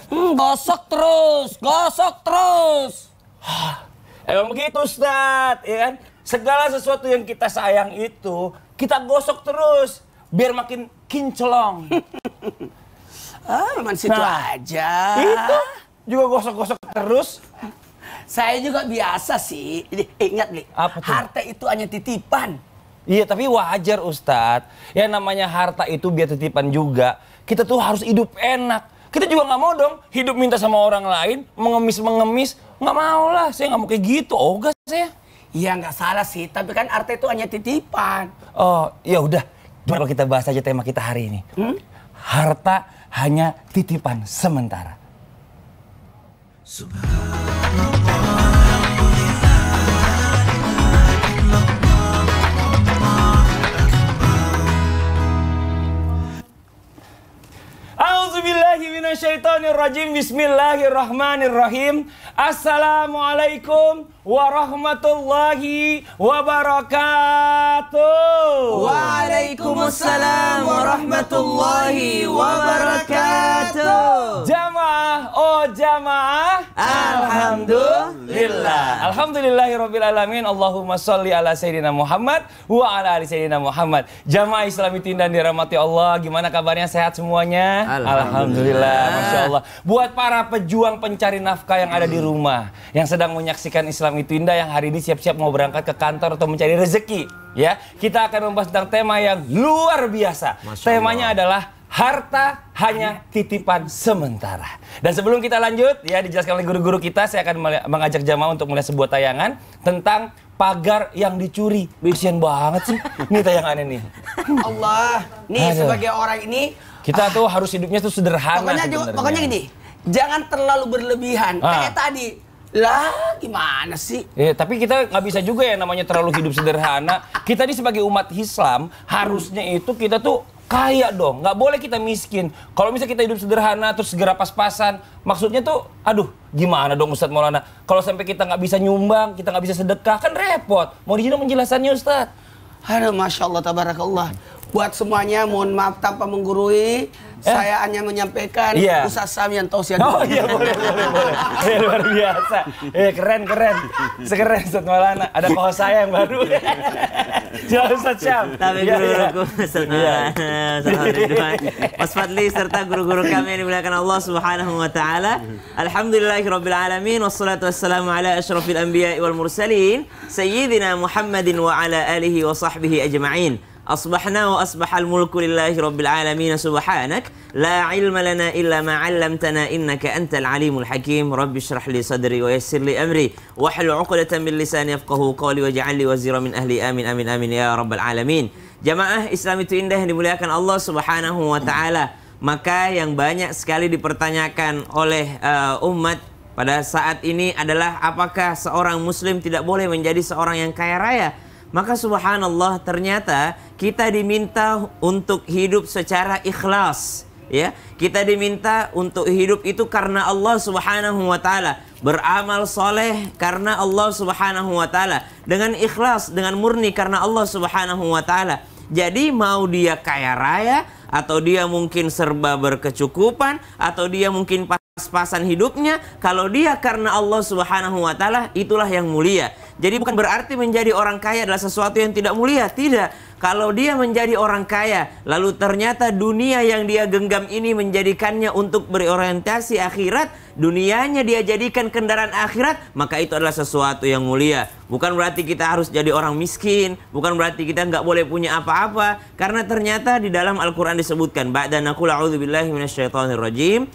Gosok terus, gosok terus. Emang begitu Ustadz, ya kan? Segala sesuatu yang kita sayang itu kita gosok terus biar makin kinclong. Memang situ aja. Itu juga gosok-gosok terus. Saya juga biasa sih. Ingat nih, Apa tuh? harta itu hanya titipan. Iya, tapi wajar Ustadz. Ya namanya harta itu biar titipan juga. Kita tuh harus hidup enak. Kita juga nggak mau dong hidup minta sama orang lain, mengemis-mengemis. Nggak mau lah, saya nggak mau kayak gitu. Ogah saya. Iya nggak salah sih, tapi kan harta itu hanya titipan. Oh, ya udah. Coba kita bahas aja tema kita hari ini. Harta hanya titipan sementara. A'udzubillahiminasyaitonirrajim. Bismillahirrahmanirrahim. Assalamualaikum warahmatullahi wabarakatuh. Waalaikumsalam warahmatullahi wabarakatuh. Jamaah, oh jamaah. Alhamdulillah. Alhamdulillahirabbil alamin. Allahumma sholli ala sayyidina Muhammad wa ala ali sayyidina Muhammad. Jamaah Islami Tindan dirahmati Allah. Gimana kabarnya? Sehat semuanya? Alhamdulillah. Masya Allah. Buat para pejuang pencari nafkah yang ada di rumah, yang sedang menyaksikan Islam itu Indah, yang hari ini siap-siap mau berangkat ke kantor atau mencari rezeki, ya, kita akan membahas tentang tema yang luar biasa. Temanya adalah harta hanya titipan sementara. Dan sebelum kita lanjut, ya, dijelaskan oleh guru-guru kita, saya akan mengajak jamaah untuk melihat sebuah tayangan tentang pagar yang dicuri. Kasian banget sih, nih tayangannya nih. Allah, nih sebagai orang ini kita tuh harus hidupnya tuh sederhana. Pokoknya gini, jangan terlalu berlebihan. Kayak tadi, lah gimana sih? Tapi kita nggak bisa juga ya namanya terlalu hidup sederhana. Kita ini sebagai umat Islam harusnya itu kita tuh kaya dong. Nggak boleh kita miskin. Kalau misalnya kita hidup sederhana terus segera pas-pasan, maksudnya tuh, aduh, gimana dong Ustadz Maulana? Kalau sampai kita nggak bisa nyumbang, kita nggak bisa sedekah, kan repot. Mau dijelasin penjelasannya Ustadz? Aduh, Masya Allah, tabarakallah. Buat semuanya, mohon maaf tanpa menggurui. Saya hanya menyampaikan Ustaz Samian Tausiah. Oh iya, boleh. Luar biasa. Keren. Sekeren Ustaz Maulana. Ada kohos saya yang baru. Silakan Ustaz Syam. Tapi guru-guruku Ustaz Maulana, Mas Fadli serta guru-guru kami yang dimuliakan Allah Subhanahu wa taala. Alhamdulillahirabbil alamin wassalatu wassalamu ala asyrafil anbiya'i wal mursalin sayyidina Muhammadin wa ala alihi wa sahbihi ajma'in. Asbahna wa asbahal mulku lillahi rabbil alamin subhanak la ilma lana illa ma 'allamtana innaka antal alimul hakim. Rabbi shrah li sadri wa yassir li amri wahlul 'uqdatam min lisani yafqahu qawli waj'al li wazira min ahli. Amin amin amin ya rabbal alamin. Jamaah Islam itu indah yang dimuliakan Allah Subhanahu wa taala. Maka yang banyak sekali dipertanyakan oleh umat pada saat ini adalah apakah seorang muslim tidak boleh menjadi seorang yang kaya raya? Maka subhanallah, ternyata kita diminta untuk hidup secara ikhlas, ya. Kita diminta untuk hidup itu karena Allah Subhanahu wa taala, beramal soleh karena Allah Subhanahu wa taala, dengan ikhlas, dengan murni karena Allah Subhanahu wa taala. Jadi mau dia kaya raya atau dia mungkin serba berkecukupan atau dia mungkin pas-pasan hidupnya, kalau dia karena Allah Subhanahu wa taala, itulah yang mulia. Jadi bukan berarti menjadi orang kaya adalah sesuatu yang tidak mulia, tidak. Kalau dia menjadi orang kaya, lalu ternyata dunia yang dia genggam ini menjadikannya untuk berorientasi akhirat, dunianya dia jadikan kendaraan akhirat, maka itu adalah sesuatu yang mulia. Bukan berarti kita harus jadi orang miskin, bukan berarti kita nggak boleh punya apa-apa, karena ternyata di dalam Al-Quran disebutkan, ba'da naqul a'udzubillahi minasyaitonirrajim,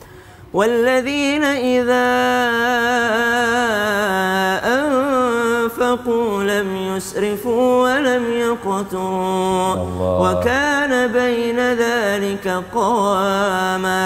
walladzina idza anfaqu lam yusrifu wa lam yaqturu wa kana baina dzalika qawama.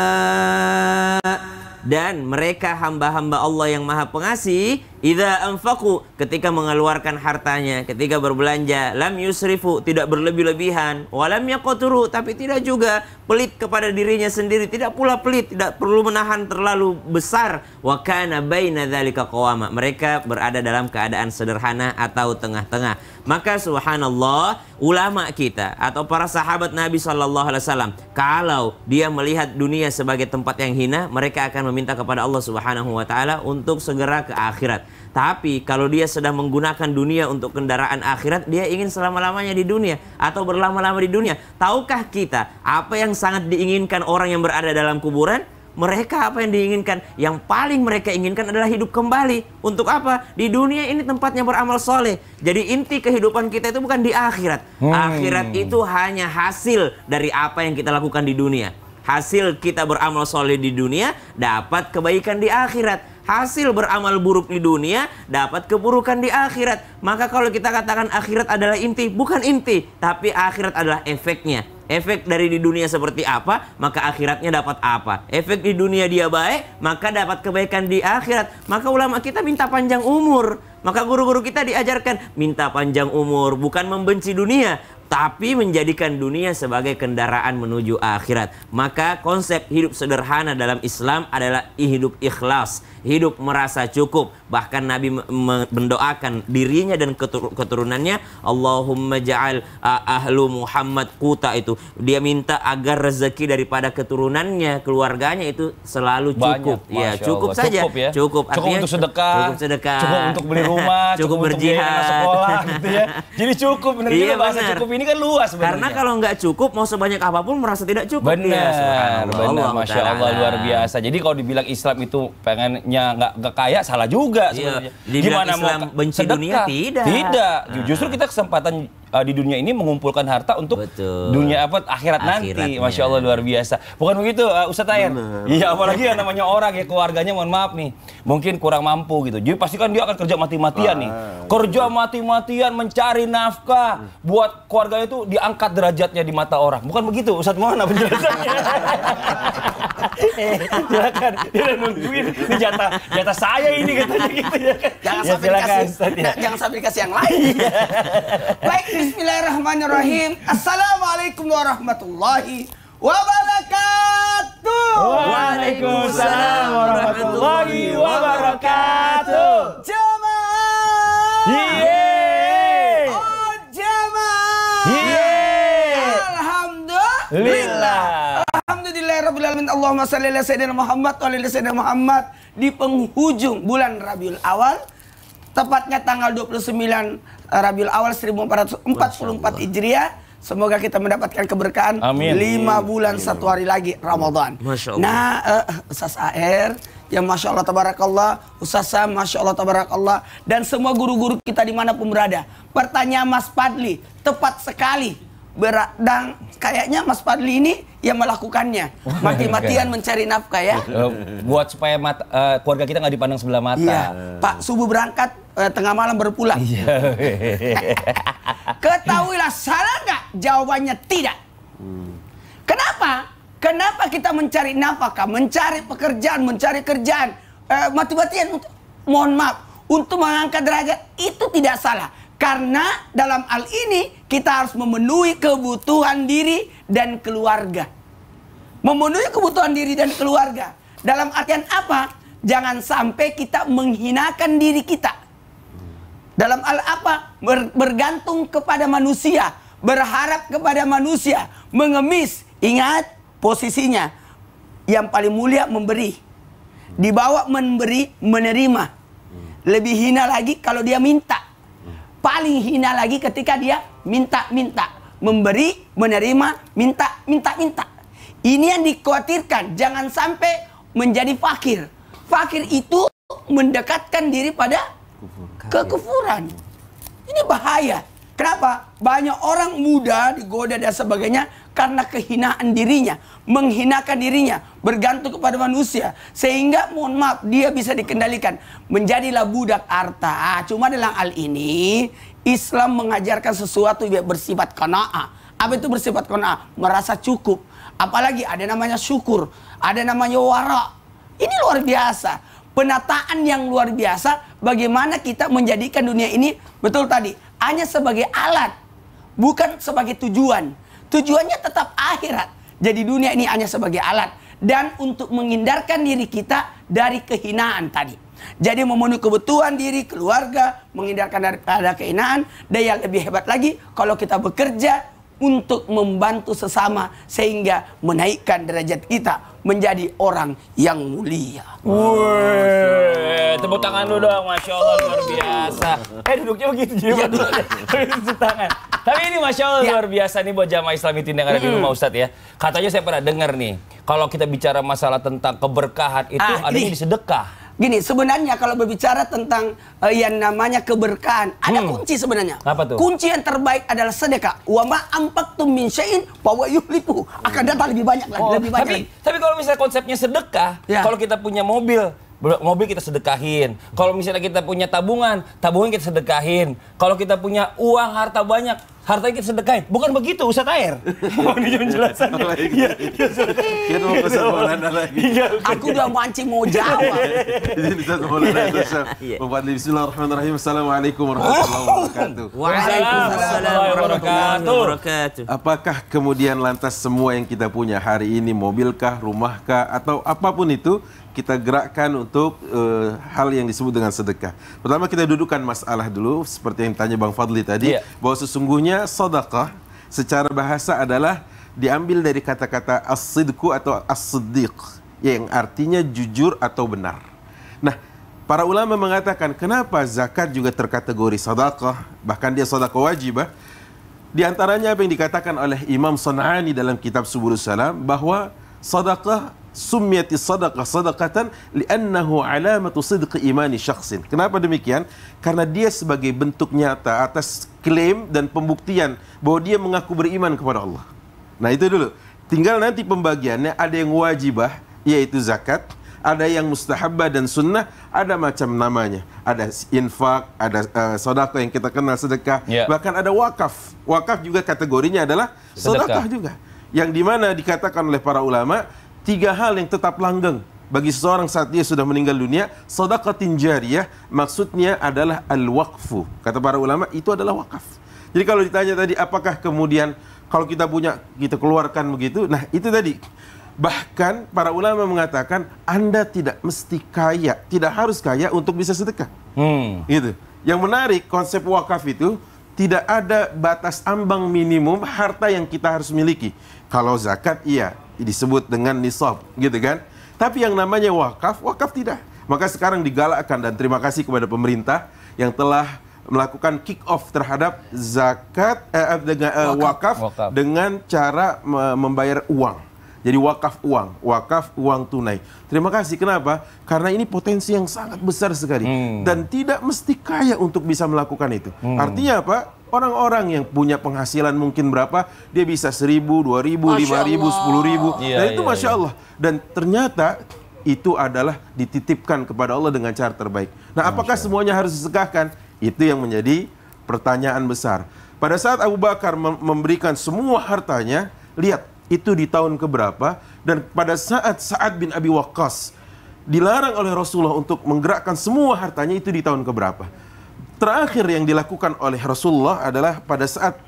Dan mereka hamba-hamba Allah yang maha pengasih, idza anfaqu, ketika mengeluarkan hartanya, ketika berbelanja, lam yusrifu, tidak berlebih-lebihan, wa lam yaqturu, tapi tidak juga pelit kepada dirinya sendiri, tidak pula pelit, tidak perlu menahan terlalu besar, wa kana baina dzalika qawama. Mereka berada dalam keadaan sederhana atau tengah-tengah. Maka subhanallah, ulama kita atau para sahabat Nabi SAW, kalau dia melihat dunia sebagai tempat yang hina, mereka akan meminta kepada Allah Subhanahu wa taala untuk segera ke akhirat. Tapi kalau dia sedang menggunakan dunia untuk kendaraan akhirat, dia ingin selama-lamanya di dunia atau berlama-lama di dunia. Tahukah kita apa yang sangat diinginkan orang yang berada dalam kuburan? Mereka apa yang diinginkan? Yang paling mereka inginkan adalah hidup kembali. Untuk apa? Di dunia ini tempatnya beramal soleh. Jadi inti kehidupan kita itu bukan di akhirat. Akhirat itu hanya hasil dari apa yang kita lakukan di dunia. Hasil kita beramal soleh di dunia, dapat kebaikan di akhirat. Hasil beramal buruk di dunia, dapat keburukan di akhirat. Maka kalau kita katakan akhirat adalah inti, bukan inti, tapi akhirat adalah efeknya. Efek dari di dunia seperti apa, maka akhiratnya dapat apa. Efek di dunia dia baik, maka dapat kebaikan di akhirat. Maka ulama kita minta panjang umur. Maka guru-guru kita diajarkan minta panjang umur, bukan membenci dunia, tapi menjadikan dunia sebagai kendaraan menuju akhirat. Maka konsep hidup sederhana dalam Islam adalah hidup ikhlas, hidup merasa cukup. Bahkan Nabi mendoakan dirinya dan keturunannya, Allahumma ja'al ahlu Muhammad quta, itu dia minta agar rezeki daripada keturunannya, keluarganya itu selalu cukup. Banyak, ya, cukup saja. Cukup, ya? Cukup, cukup untuk sedekah, cukup sedekah, cukup untuk beli rumah, cukup untuk biaya anak sekolah gitu ya. Jadi cukup, benar juga bahasa cukup ini kan luas sebenarnya. Karena kalau nggak cukup, mau sebanyak apapun merasa tidak cukup. Benar, benar, Masya Allah, luar biasa. Jadi kalau dibilang Islam itu pengennya nggak kaya, salah juga sebenarnya. Gimana Islam mau benci sedekah? Dunia? Tidak. Justru kita kesempatan di dunia ini mengumpulkan harta untuk dunia akhirat nanti. Masya Allah, luar biasa. Bukan begitu, Ustadz Tahir? Iya, apalagi yang namanya orang ya, keluarganya mohon maaf nih, mungkin kurang mampu gitu. Jadi pasti kan dia akan kerja mati-matian nih. Kerja mati-matian mencari nafkah buat keluarganya itu diangkat derajatnya di mata orang. Bukan begitu, Ustadz, mohon penjelasannya. Silakan, dia udah nungguin. Ini jatah saya ini katanya gitu ya. Jangan sampai dikasih yang lain. Baik, bismillahirrahmanirrahim. Assalamualaikum warahmatullahi wabarakatuh. Waalaikumsalam warahmatullahi wabarakatuh. Jamaah. Yeay. Oh, jamaah. Yeay. Alhamdulillah. Alhamdulillahirabbil alamin. Allahumma shalli ala sayyidina Muhammad wa ala sayyidina Muhammad. Di penghujung bulan Rabiul Awal, tepatnya tanggal 29 Rabiul Awal 1444 Hijriah. Semoga kita mendapatkan keberkahan. Amin. 5 bulan 1 hari lagi Ramadan. Masya Allah. Nah, Ustaz AR, ya Masya Allah Tabarakallah, Ustaz Sam, Masya Allah Tabarakallah, dan semua guru-guru kita dimanapun berada. Pertanyaan Mas Fadli tepat sekali. Dan kayaknya Mas Fadli ini yang melakukannya. Mati-matian mencari nafkah ya. Buat supaya keluarga kita nggak dipandang sebelah mata. Iya. Pak, subuh berangkat, tengah malam berpulang. Iya. Ketahuilah, salah nggak? Jawabannya tidak. Kenapa? Kenapa kita mencari nafkah, mencari pekerjaan, mencari kerjaan, mati-matian untuk, mohon maaf, untuk mengangkat derajat, itu tidak salah. Karena dalam hal ini kita harus memenuhi kebutuhan diri dan keluarga. Memenuhi kebutuhan diri dan keluarga. Dalam artian apa? Jangan sampai kita menghinakan diri kita. Dalam hal apa? Bergantung kepada manusia. Berharap kepada manusia. Mengemis. Ingat posisinya. Yang paling mulia memberi. Di bawah memberi, menerima. Lebih hina lagi kalau dia minta. Paling hina lagi ketika dia minta-minta. Memberi, menerima, minta-minta. Ini yang dikhawatirkan. Jangan sampai menjadi fakir. Fakir itu mendekatkan diri pada kekufuran. Ini bahaya. Kenapa? Banyak orang muda digoda dan sebagainya karena kehinaan dirinya. Menghinakan dirinya. Bergantung kepada manusia. Sehingga mohon maaf, dia bisa dikendalikan. Menjadilah budak harta. Cuma dalam hal ini, Islam mengajarkan sesuatu yang bersifat qanaah. Apa itu bersifat qanaah? Merasa cukup. Apalagi ada namanya syukur. Ada namanya wara. Ini luar biasa. Penataan yang luar biasa. Bagaimana kita menjadikan dunia ini, betul tadi, hanya sebagai alat. Bukan sebagai tujuan. Tujuannya tetap akhirat. Jadi dunia ini hanya sebagai alat. Dan untuk menghindarkan diri kita dari kehinaan tadi. Jadi memenuhi kebutuhan diri, keluarga, menghindarkan daripada kehinaan. Dan yang lebih hebat lagi, kalau kita bekerja untuk membantu sesama sehingga menaikkan derajat kita menjadi orang yang mulia. Tepuk tangan dulu dong, Masya Allah, luar biasa. Duduknya begitu juga. Tepuk tangan. Tapi ini Masya Allah luar biasa nih buat jamaah Islami Tindak yang ada di rumah Ustadz ya. Katanya saya pernah dengar nih, kalau kita bicara masalah tentang keberkahan itu adanya di sedekah. Gini, sebenarnya kalau berbicara tentang yang namanya keberkahan, ada kunci sebenarnya. Apa tuh? Kunci yang terbaik adalah sedekah. Wa ma anfaqtum min syai'in fa huwa yukhlifuhu. Akan datang lebih banyak lagi, lebih banyak. Tapi kalau misalnya konsepnya sedekah, kalau kita punya mobil kita sedekahin. Kalau misalnya kita punya tabungan kita sedekahin. Kalau kita punya uang harta banyak, hartanya kita sedekahin. Bukan begitu, Ustadz Air. Mau dijelasin. Iya, kita mau pesan Maulana lagi. Aku udah mancing mau jawab. Ini Ustaz Maulana Bismillahirrahmanirrahim. Assalamualaikum warahmatullahi wabarakatuh. Waalaikumsalam warahmatullahi wabarakatuh. Apakah kemudian lantas semua yang kita punya hari ini, mobilkah, rumahkah, atau apapun itu, kita gerakkan untuk hal yang disebut dengan sedekah. Pertama kita dudukkan masalah dulu, seperti yang tanya Bang Fadli tadi, bahwa sesungguhnya sedekah secara bahasa adalah diambil dari kata-kata as-sidqu atau as-siddiq, yang artinya jujur atau benar. Nah, para ulama mengatakan kenapa zakat juga terkategori sedekah, bahkan dia sedekah wajibah. Di antaranya apa yang dikatakan oleh Imam San'ani dalam kitab Subulus Salam, bahwa sedekah summiyati sadaqah sadaqatan li'annahu alamatu sidqi imani syakhsin. Kenapa demikian? Karena dia sebagai bentuk nyata atas klaim dan pembuktian bahwa dia mengaku beriman kepada Allah. Nah, itu dulu. Tinggal nanti pembagiannya, ada yang wajibah yaitu zakat, ada yang mustahabbah dan sunnah, ada macam namanya. Ada infak, ada sedekah yang kita kenal sedekah, bahkan ada wakaf. Wakaf juga kategorinya adalah sedekah juga. Yang dimana dikatakan oleh para ulama, 3 hal yang tetap langgeng bagi seseorang saat dia sudah meninggal dunia. Shadaqatin jariyah maksudnya adalah al-waqfu. Kata para ulama itu adalah wakaf. Jadi kalau ditanya tadi apakah kemudian kalau kita punya kita keluarkan begitu, nah itu tadi. Bahkan para ulama mengatakan Anda tidak mesti kaya, tidak harus kaya untuk bisa sedekah. Gitu. Yang menarik konsep wakaf itu tidak ada batas ambang minimum harta yang kita harus miliki. Kalau zakat iya disebut dengan nisab, gitu kan? Tapi yang namanya wakaf tidak. Maka sekarang digalakkan dan terima kasih kepada pemerintah yang telah melakukan kick off terhadap zakat wakaf dengan cara membayar uang. Jadi wakaf uang tunai. Terima kasih. Kenapa? Karena ini potensi yang sangat besar sekali dan tidak mesti kaya untuk bisa melakukan itu. Artinya apa? Orang-orang yang punya penghasilan mungkin berapa, dia bisa 1.000, 2.000, 5.000, 10.000. Dan itu Masya Allah. Dan ternyata itu adalah dititipkan kepada Allah dengan cara terbaik. Nah, apakah semuanya harus disedekahkan? Itu yang menjadi pertanyaan besar. Pada saat Abu Bakar memberikan semua hartanya, lihat itu di tahun keberapa, dan pada saat Sa'ad bin Abi Waqqas dilarang oleh Rasulullah untuk menggerakkan semua hartanya, itu di tahun keberapa. Terakhir yang dilakukan oleh Rasulullah adalah pada saat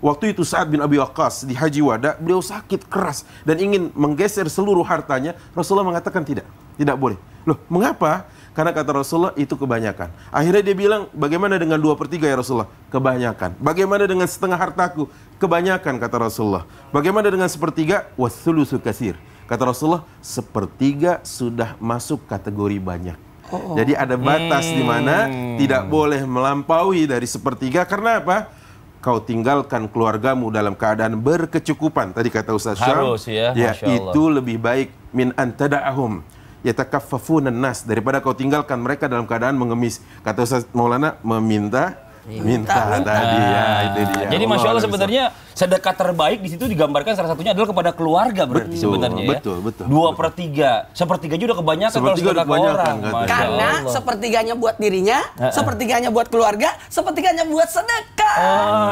waktu itu Sa'ad bin Abi Waqqas di Haji Wada, beliau sakit keras dan ingin menggeser seluruh hartanya. Rasulullah mengatakan tidak boleh. Loh, mengapa? Karena kata Rasulullah itu kebanyakan. Akhirnya dia bilang, bagaimana dengan 2/3 ya Rasulullah? Kebanyakan. Bagaimana dengan setengah hartaku? Kebanyakan, kata Rasulullah. Bagaimana dengan 1/3? Wathulutsu katsir. Kata Rasulullah, 1/3 sudah masuk kategori banyak. Jadi ada batas di mana tidak boleh melampaui dari 1/3. Karena apa? Kau tinggalkan keluargamu dalam keadaan berkecukupan. Tadi kata Ustaz Syam, harus ya, itu lebih baik min antada'ahum yatakaffafuna nas, daripada kau tinggalkan mereka dalam keadaan mengemis. Kata Ustaz Maulana, minta tadi ya, itu dia. Jadi Masya Allah sebenarnya sedekah terbaik di situ digambarkan salah satunya adalah kepada keluarga berarti sebenarnya ya. Betul. 2/3, 1/3 aja udah kebanyakan kalau sedekah ke orang. Karena 1/3-nya buat dirinya, 1/3-nya buat keluarga, 1/3-nya buat sedekah.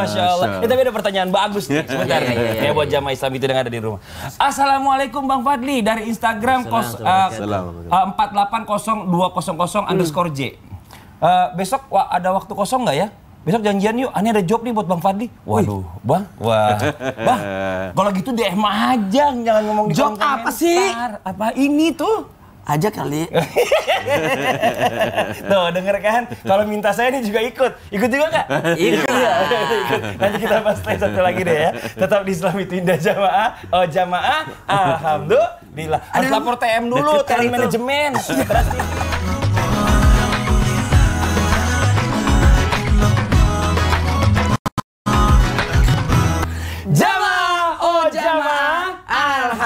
Masya Allah. Tapi ada pertanyaan bagus nih sebentar nih. Ya buat jamaah Islam itu yang ada di rumah. Assalamualaikum Bang Fadli dari Instagram 4802000_J. Besok ada waktu kosong nggak ya? Besok janjian yuk, ini ada job nih buat Bang Fadli. Waduh, Bang. Bang, kalau gitu DM aja, jangan ngomong di job apa sih? Apa ini tuh? Aja kali. Tuh, denger kan? Kalau minta saya ini juga ikut. Ikut juga nggak? Ikut. Ikut. Nanti kita bahas satu lagi deh ya. Tetap di Islam itu Indah Jamaah. Oh, jamaah. Alhamdulillah. Harus lapor TM dulu, talent manajemen.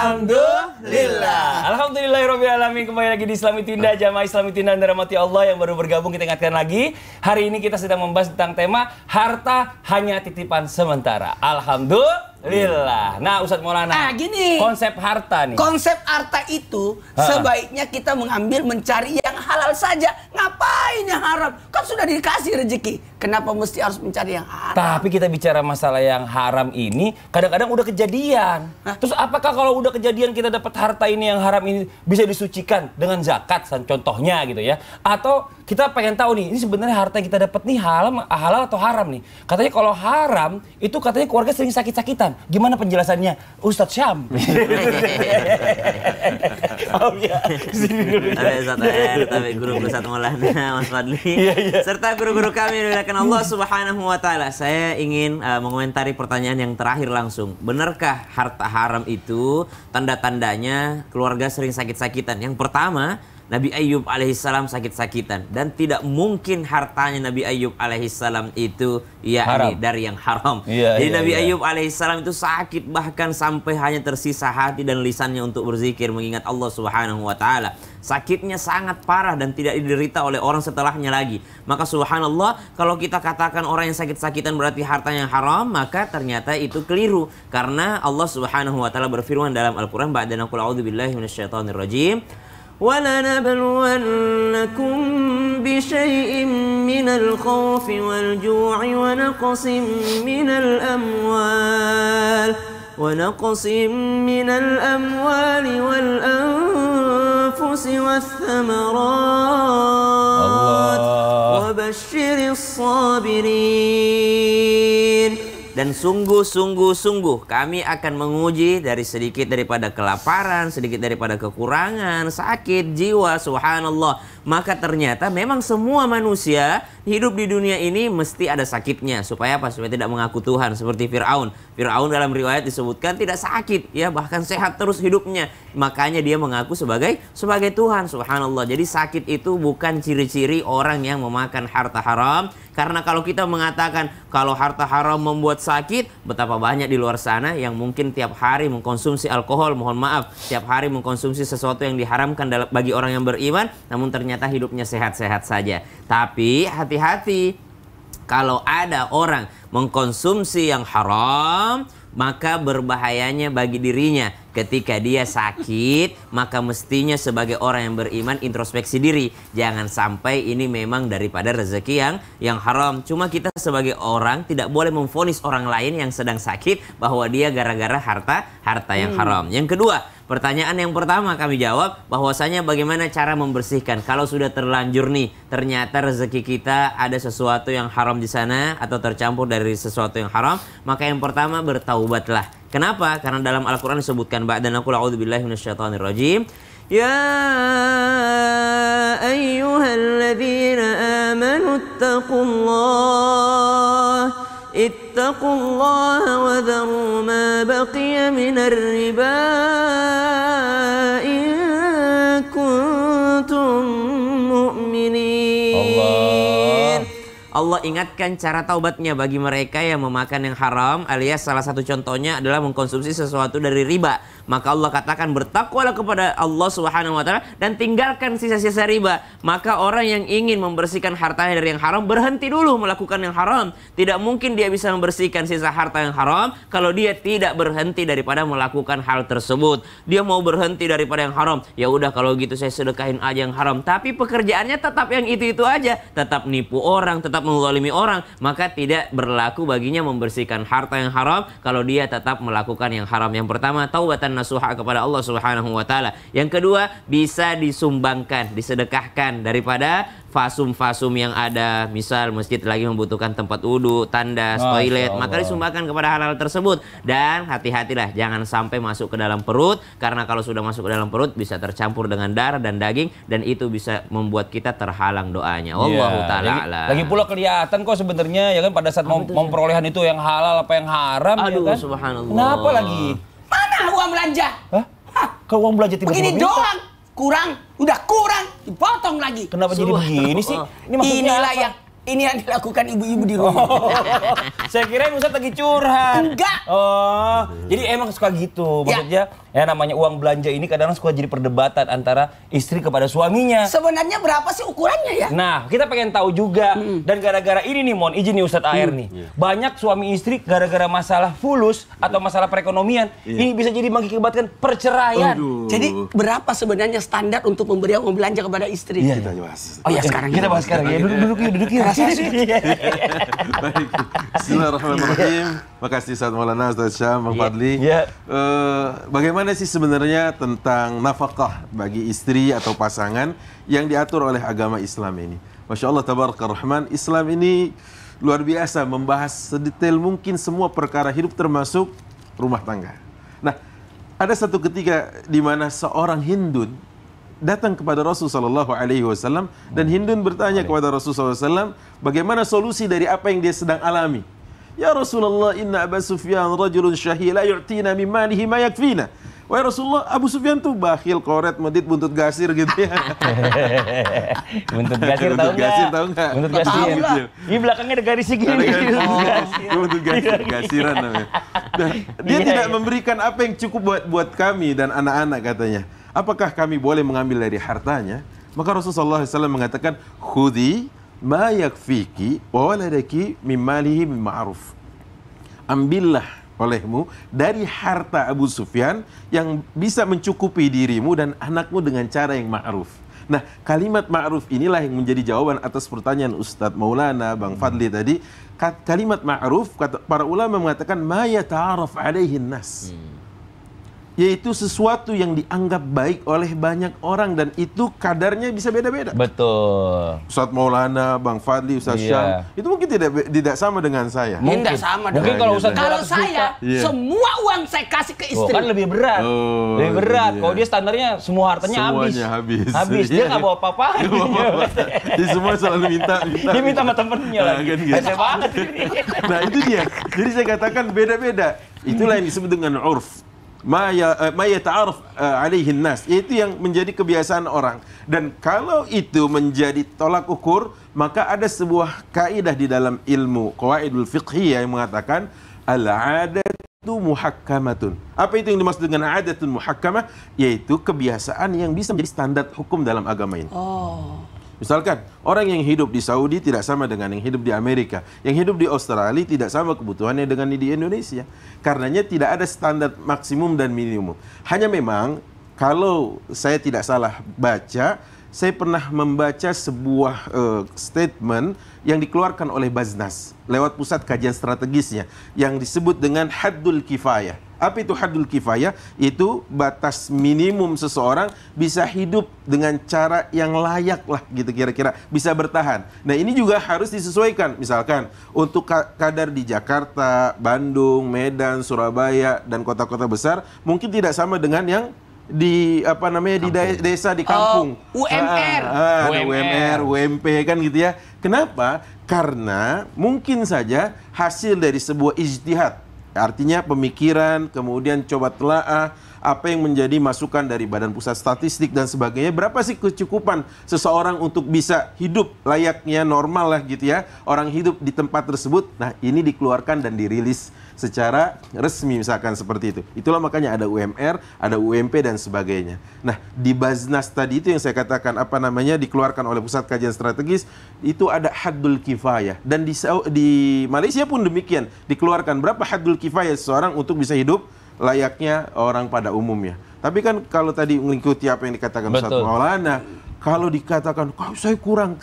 Alhamdulillah. Alhamdulillahirrahmanirrahim. Kembali lagi di Islam itu Indah, Jamaah Islam itu Indah dirahmati Allah. Yang baru bergabung kita ingatkan lagi, hari ini kita sedang membahas tentang tema harta hanya titipan sementara. Alhamdulillah. Nah, Ustadz Maulana, gini. konsep harta nih. Konsep harta itu sebaiknya kita mengambil mencari yang halal saja. Ngapain yang haram? Kan sudah dikasih rezeki. Kenapa mesti harus mencari yang haram? Tapi kita bicara masalah yang haram ini kadang-kadang udah kejadian. Terus apakah kalau udah kejadian kita dapat harta ini yang haram ini bisa disucikan dengan zakat contohnya gitu ya? Atau kita pengen tahu nih, ini sebenarnya harta yang kita dapat nih halal atau haram nih? Katanya kalau haram itu katanya keluarga sering sakit-sakitan. Gimana penjelasannya? Ustadz Syam. Oh ya. Tapi guru-guru Ustadz Maulana, Mas Fadli, serta guru-guru kami yang dimuliakan Allah Subhanahu wa Ta'ala. Saya ingin mengomentari pertanyaan yang terakhir langsung. Benarkah harta haram itu tanda-tandanya keluarga sering sakit-sakitan? Yang pertama, Nabi Ayyub alaihissalam sakit-sakitan, dan tidak mungkin hartanya Nabi Ayyub alaihissalam itu dari yang haram. Jadi Nabi Ayyub alaihissalam itu sakit bahkan sampai hanya tersisa hati dan lisannya untuk berzikir mengingat Allah Subhanahu wa Ta'ala. Sakitnya sangat parah dan tidak diderita oleh orang setelahnya lagi. Maka subhanallah, kalau kita katakan orang yang sakit-sakitan berarti hartanya haram, maka ternyata itu keliru. Karena Allah Subhanahu wa Ta'ala berfirman dalam Al-Quran, ba'da naqul a'udzubillahi minasyaitonirrajim, وَلَنَبْلُوَنَّكُمْ بِشَيْءٍ مِّنَ الْخَوْفِ وَالْجُوعِ وَنَقْصٍ مِّنَ الْأَمْوَالِ وَالْأَنفُسِ وَالثَّمَرَاتِ وَبَشِّرِ الصَّابِرِينَ. Dan sungguh kami akan menguji dari sedikit daripada kelaparan, sedikit daripada kekurangan, sakit jiwa, subhanallah. Maka ternyata memang semua manusia hidup di dunia ini mesti ada sakitnya. Supaya apa? Supaya tidak mengaku Tuhan. Seperti Fir'aun. Fir'aun dalam riwayat disebutkan tidak sakit, ya, bahkan sehat terus hidupnya. Makanya dia mengaku sebagai Tuhan, subhanallah. Jadi sakit itu bukan ciri-ciri orang yang memakan harta haram. Karena kalau kita mengatakan kalau harta haram membuat sakit, betapa banyak di luar sana yang mungkin tiap hari mengkonsumsi alkohol, mohon maaf, tiap hari mengkonsumsi sesuatu yang diharamkan bagi orang yang beriman, namun ternyata hidupnya sehat-sehat saja. Tapi hati-hati, kalau ada orang mengkonsumsi yang haram, maka berbahayanya bagi dirinya. Ketika dia sakit, maka mestinya sebagai orang yang beriman introspeksi diri. Jangan sampai ini memang daripada rezeki yang haram. Cuma kita sebagai orang tidak boleh memvonis orang lain yang sedang sakit bahwa dia gara-gara harta yang haram. Yang kedua, pertanyaan yang pertama kami jawab bahwasanya bagaimana cara membersihkan. Kalau sudah terlanjur nih, ternyata rezeki kita ada sesuatu yang haram di sana atau tercampur dari sesuatu yang haram, maka yang pertama bertaubatlah. Kenapa? Karena dalam Al-Quran disebutkan, ba'da naqul a'udzubillahi minasyaitonirrajim, ya ayyuhalladzina amanu ittaqullaha wa dharu ma baqiya minar riba in kuntum mu'minin. Allah ingatkan cara taubatnya bagi mereka yang memakan yang haram, alias salah satu contohnya adalah mengkonsumsi sesuatu dari riba. Maka Allah katakan bertakwalah kepada Allah Subhanahu wa Ta'ala dan tinggalkan sisa-sisa riba. Maka orang yang ingin membersihkan hartanya dari yang haram berhenti dulu melakukan yang haram. Tidak mungkin dia bisa membersihkan sisa harta yang haram kalau dia tidak berhenti daripada melakukan hal tersebut. Dia mau berhenti daripada yang haram, ya udah kalau gitu saya sedekahin aja yang haram. Tapi pekerjaannya tetap yang itu-itu aja, tetap nipu orang, tetap menzalimi orang, maka tidak berlaku baginya membersihkan harta yang haram kalau dia tetap melakukan yang haram. Yang pertama, taubatan nasuha kepada Allah Subhanahu wa Ta'ala. Yang kedua, bisa disumbangkan, disedekahkan daripada fasum-fasum yang ada, misal masjid lagi membutuhkan tempat wudhu, tandas, toilet, maka disumbangkan kepada hal-hal tersebut. Dan hati-hatilah, jangan sampai masuk ke dalam perut, karena kalau sudah masuk ke dalam perut bisa tercampur dengan darah dan daging, dan itu bisa membuat kita terhalang doanya. Wallahu ta'ala a'lam. Lagi pula kelihatan kok sebenarnya ya kan pada saat memperolehan itu yang halal apa yang haram. Aduh, ya kan? subhanallah. Kenapa lagi? Mana uang belanja? Hah? Kalau uang belanja tiba-tiba Begini minta? doang. Kurang, udah kurang, dipotong lagi. Kenapa jadi begini sih? Ini maksudnya Inilah apa? ini yang dilakukan ibu-ibu di rumah. Saya kira Ustaz lagi curhat. Enggak. Oh, jadi emang suka gitu. Maksudnya ya namanya uang belanja ini kadang suka jadi perdebatan antara istri kepada suaminya. Sebenarnya berapa sih ukurannya ya? Nah, kita pengen tahu juga. Dan gara-gara ini nih, Mon, izin nih Ustadz Air nih. Banyak suami istri gara-gara masalah fulus atau masalah perekonomian, ini bisa jadi mengakibatkan perceraian. Jadi berapa sebenarnya standar untuk memberi uang belanja kepada istri? Kita bahas. Oh ya sekarang Kita bahas sekarang ya. Duduk yuk. Baik. Bismillahirrahmanirrahim. Makasih Ustaz Maulana, Ustaz Syam, Bang Fadli. Bagaimana sih sebenarnya tentang nafkah bagi istri atau pasangan yang diatur oleh agama Islam ini? Masya Allah, tabarakar rahman. Islam ini luar biasa membahas sedetail mungkin semua perkara hidup termasuk rumah tangga. Nah, ada satu ketika di mana seorang Hindun datang kepada Rasulullah SAW dan Hindun bertanya kepada Rasulullah SAW bagaimana solusi dari apa yang dia sedang alami. Ya Rasulullah, inna Abu Sufyan rajulun syahih la yu'tina min malihi ma yakfina. Wahai Rasulullah, Abu Sufyan tuh bakhil, koret, medit, buntut gasir gitu ya. Buntut gasir tahu nggak? Buntut gasir. Ini belakangnya ada garis segini. Buntut gasir, gasiran namanya. Nah, dia tidak memberikan apa yang cukup buat kami dan anak-anak katanya. Apakah kami boleh mengambil dari hartanya? Maka Rasulullah SAW mengatakan, khudhi ma yakfiki wa waladaki min malihi bil ma'ruf. Ambillah olehmu dari harta Abu Sufyan yang bisa mencukupi dirimu dan anakmu dengan cara yang ma'ruf. Nah, kalimat ma'ruf inilah yang menjadi jawaban atas pertanyaan Ustadz Maulana, Bang Fadli tadi. Kalimat ma'ruf, kata para ulama mengatakan, ma yata'araf alaihin nas. Yaitu sesuatu yang dianggap baik oleh banyak orang dan itu kadarnya bisa beda-beda. Betul. Ustadz Maulana, Bang Fadli, Ustadz Syam, itu mungkin tidak sama dengan saya. Tidak sama Mungkin dengan. kalau Ustadz Kalau saya semua uang saya kasih ke istri. kan lebih berat. Lebih berat. Iya. Kalau dia standarnya semua hartanya Semuanya habis. Dia nggak bawa apa-apa. Dia semua selalu minta. Dia minta sama temennya lagi. Kan gitu. Saya banget. Nah itu dia. Jadi saya katakan beda-beda. Itulah yang disebut dengan urf. Ma yata'aruf alaihin nas, yaitu yang menjadi kebiasaan orang. Dan kalau itu menjadi tolak ukur, maka ada sebuah kaidah di dalam ilmu qawaidul fiqhiyah yang mengatakan al-'adatu muhakkamatun. Apa itu yang dimaksud dengan adatun muhakkamah? Yaitu kebiasaan yang bisa menjadi standar hukum dalam agama ini. Misalkan, orang yang hidup di Saudi tidak sama dengan yang hidup di Amerika. Yang hidup di Australia tidak sama kebutuhannya dengan di Indonesia. Karenanya tidak ada standar maksimum dan minimum. Hanya memang, kalau saya tidak salah baca, saya pernah membaca sebuah statement yang dikeluarkan oleh Baznas lewat pusat kajian strategisnya yang disebut dengan haddul kifayah. Apa itu haddul kifayah? Itu batas minimum seseorang bisa hidup dengan cara yang layak lah gitu kira-kira, bisa bertahan. Nah ini juga harus disesuaikan. Misalkan untuk kadar di Jakarta, Bandung, Medan, Surabaya dan kota-kota besar mungkin tidak sama dengan yang di di desa di kampung. UMR. UMR, UMP kan gitu ya. Kenapa? Karena mungkin saja hasil dari sebuah ijtihad. Artinya pemikiran, kemudian coba telaah apa yang menjadi masukan dari Badan Pusat Statistik dan sebagainya. Berapa sih kecukupan seseorang untuk bisa hidup layaknya normal lah gitu ya. Orang hidup di tempat tersebut. Nah ini dikeluarkan dan dirilis secara resmi misalkan seperti itu. Itulah makanya ada UMR, ada UMP dan sebagainya. Nah di Baznas tadi itu yang saya katakan dikeluarkan oleh Pusat Kajian Strategis, itu ada haddul kifayah. Dan di Malaysia pun demikian, dikeluarkan berapa haddul kifayah seseorang untuk bisa hidup layaknya orang pada umumnya. Tapi kan kalau tadi mengikuti apa yang dikatakan Ustadz Maulana, kalau dikatakan saya kurang.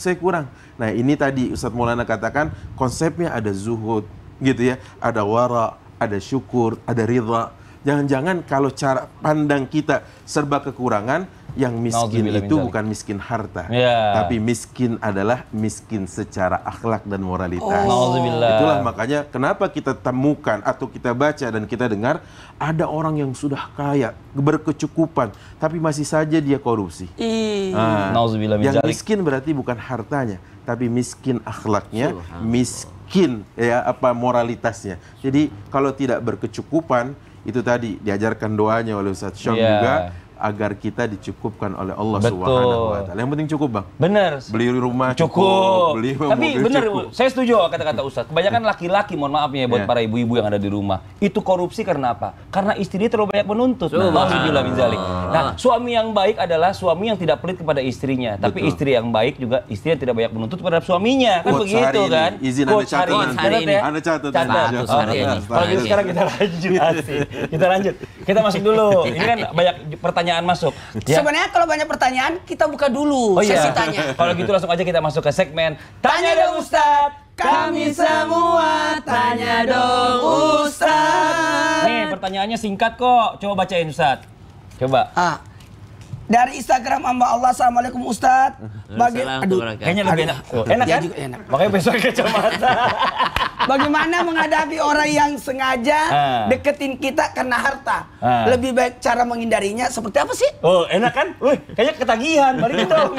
Nah ini tadi Ustadz Maulana katakan konsepnya ada zuhud gitu ya, ada wara, ada syukur, ada ridha. Jangan-jangan kalau cara pandang kita serba kekurangan, yang miskin Nauzubillah min itu dzalik. bukan miskin harta, Ya. tapi miskin adalah miskin secara akhlak dan moralitas. Nauzubillah. Itulah makanya kenapa kita temukan atau kita baca dan kita dengar ada orang yang sudah kaya, berkecukupan, tapi masih saja dia korupsi. Nah, Nauzubillah min yang dzalik. miskin berarti bukan hartanya, tapi miskin akhlaknya, miskin moralitasnya. Jadi kalau tidak berkecukupan, itu tadi diajarkan doanya oleh Ustaz Syam Iya. juga, agar kita dicukupkan oleh Allah Betul. Subhanahu wa taala. Yang penting cukup, Bang. Bener. Beli rumah Cukup. beli Tapi mobil bener, cukup. saya setuju kata-kata Ustadz. Kebanyakan laki-laki, mohon maaf ya buat Iya. para ibu-ibu yang ada di rumah, itu korupsi karena apa? Karena istrinya terlalu banyak menuntut. Nauzubillah min dzalik. Nah, suami yang baik adalah suami yang tidak pelit kepada istrinya, tapi Betul. istri yang baik juga istri yang tidak banyak menuntut terhadap suaminya. Kan Quotes begitu hari ini. kan? Izin Anda Quotes catat hari nanti. Catat ya? Anda catat. Catat. Status hari ini. Kalau gitu sekarang kita lanjut. Asik. Kita lanjut. Kita masuk dulu. Ini kan banyak pertanyaan masuk. Ya. Sebenarnya kalau banyak pertanyaan kita buka dulu sesi tanya. Kalau gitu langsung aja kita masuk ke segmen Tanya Dong Ustadz. Kami semua tanya dong Ustaz. Nih pertanyaannya singkat kok. Coba bacain Ustadz. Coba. Dari Instagram hamba Allah, Assalamualaikum Ustaz. Kayaknya lebih enak. Enak Dia kan? juga enak. Makanya besok kacamata. Bagaimana menghadapi orang yang sengaja deketin kita karena harta? Lebih baik cara menghindarinya seperti apa sih? Oh, enak kan? Wih, kayaknya ketagihan. Balikin dong.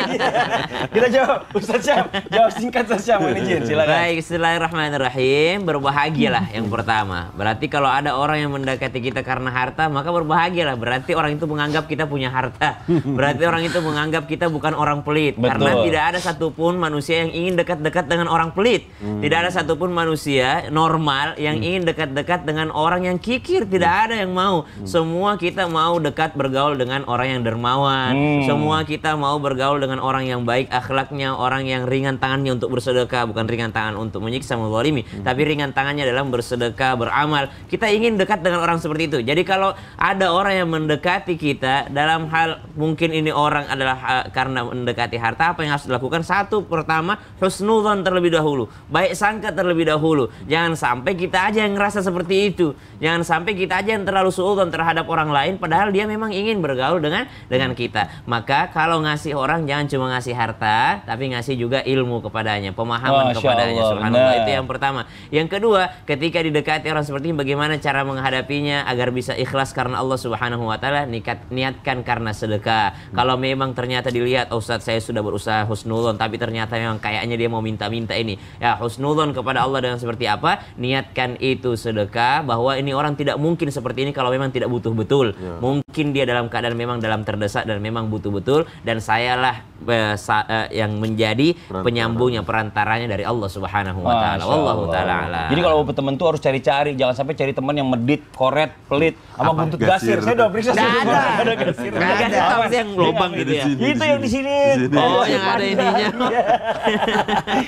Kita jawab. Ustaz Syam, jawab singkat Ustaz Syam. Izin, silakan. Baik, bismillahirrahmanirrahim. Berbahagialah yang pertama. Berarti kalau ada orang yang mendekati kita karena harta, maka berbahagialah. Berarti orang itu menganggap kita punya harta. Berarti orang itu menganggap kita bukan orang pelit. Betul. Karena tidak ada satupun manusia yang ingin dekat-dekat dengan orang pelit. Tidak ada satupun manusia normal yang ingin dekat-dekat dengan orang yang kikir. Tidak ada yang mau. Semua kita mau dekat bergaul dengan orang yang dermawan. Semua kita mau bergaul dengan orang yang baik akhlaknya, orang yang ringan tangannya untuk bersedekah, bukan ringan tangan untuk menyiksa menzalimi, tapi ringan tangannya dalam bersedekah, beramal. Kita ingin dekat dengan orang seperti itu. Jadi kalau ada orang yang mendekati kita dalam hal mungkin ini orang adalah karena mendekati harta, apa yang harus dilakukan? Satu, pertama, husnudzon terlebih dahulu. Baik sangka terlebih dahulu. Jangan sampai kita aja yang ngerasa seperti itu. Jangan sampai kita aja yang terlalu suudzon terhadap orang lain padahal dia memang ingin bergaul dengan kita. Maka kalau ngasih orang jangan cuma ngasih harta, tapi ngasih juga ilmu kepadanya, pemahaman Masya kepadanya. Allah, Subhanallah, benar. itu yang pertama. Yang kedua, ketika didekati orang seperti ini, bagaimana cara menghadapinya agar bisa ikhlas karena Allah Subhanahu wa taala, niatkan karena sedekah. Kalau memang ternyata dilihat, oh, Ustaz saya sudah berusaha husnudzon tapi ternyata memang kayaknya dia mau minta-minta ini. Ya, husnudzon kepada Allah dengan seperti apa? Niatkan itu sedekah, bahwa ini orang tidak mungkin seperti ini kalau memang tidak butuh betul. Mungkin dia dalam keadaan memang dalam terdesak dan memang butuh betul, dan sayalah yang menjadi penyambungnya, perantaranya dari Allah Subhanahu wa taala. Wallahu taala alam. Jadi kalau teman tuh harus cari-cari, jangan sampai cari teman yang medit, koret, pelit, sama buntut gasir. Saya udah periksa Nggak ada. gasir. Nggak ada, tahu sih yang lubang gitu ya. Itu yang di sini. Oh, yang ada ininya.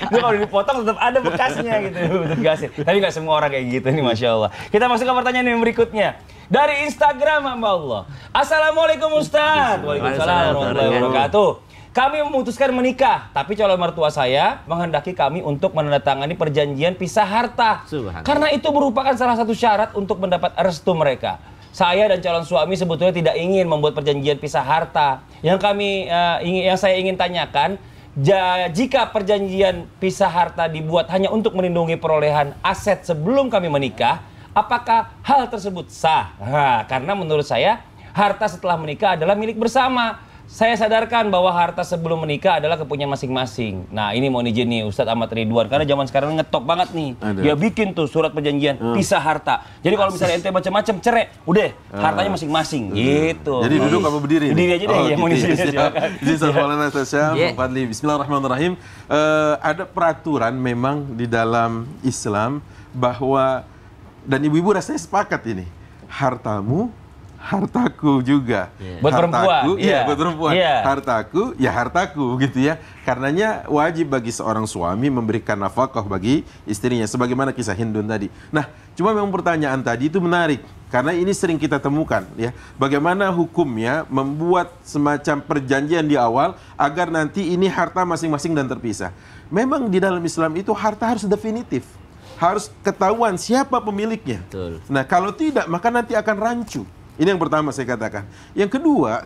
Itu kalau dipotong tetap ada bekasnya gitu, buntut gasir. Tapi nggak semua orang kayak gitu nih, Masya Allah. Kita masuk ke pertanyaan yang berikutnya. Dari Instagram hamba Allah. Assalamualaikum Ustaz. Waalaikumsalam warahmatullahi wabarakatuh. Kami memutuskan menikah, tapi calon mertua saya menghendaki kami untuk menandatangani perjanjian pisah harta. Karena itu merupakan salah satu syarat untuk mendapat restu mereka. Saya dan calon suami sebetulnya tidak ingin membuat perjanjian pisah harta. Yang saya ingin tanyakan, jika perjanjian pisah harta dibuat hanya untuk melindungi perolehan aset sebelum kami menikah, apakah hal tersebut sah? Karena menurut saya, harta setelah menikah adalah milik bersama. Saya sadarkan bahwa harta sebelum menikah adalah kepunyaan masing-masing. Nah, ini mau izin nih Ustadz Ahmad Ridwan, karena zaman sekarang ngetop banget nih. Dia bikin tuh surat perjanjian pisah harta. Jadi kalau misalnya ente macam-macam cerai, udah hartanya masing-masing gitu. Jadi duduk apa berdiri? Berdiri aja deh, ya mau izin. Izin Sallallahu Fadli. Bismillahirrahmanirrahim. Ada peraturan memang di dalam Islam bahwa, dan ibu-ibu rasanya sepakat ini, hartaku juga. Buat perempuan. Iya, buat perempuan. Iya. Hartaku, ya hartaku gitu ya. Karenanya wajib bagi seorang suami memberikan nafkah bagi istrinya, sebagaimana kisah Hindun tadi. Nah, cuma memang pertanyaan tadi itu menarik, karena ini sering kita temukan ya. Bagaimana hukumnya membuat semacam perjanjian di awal agar nanti ini harta masing-masing dan terpisah. Memang di dalam Islam itu harta harus definitif. Harus ketahuan siapa pemiliknya. Betul. Nah, kalau tidak maka nanti akan rancu. Ini yang pertama saya katakan. Yang kedua,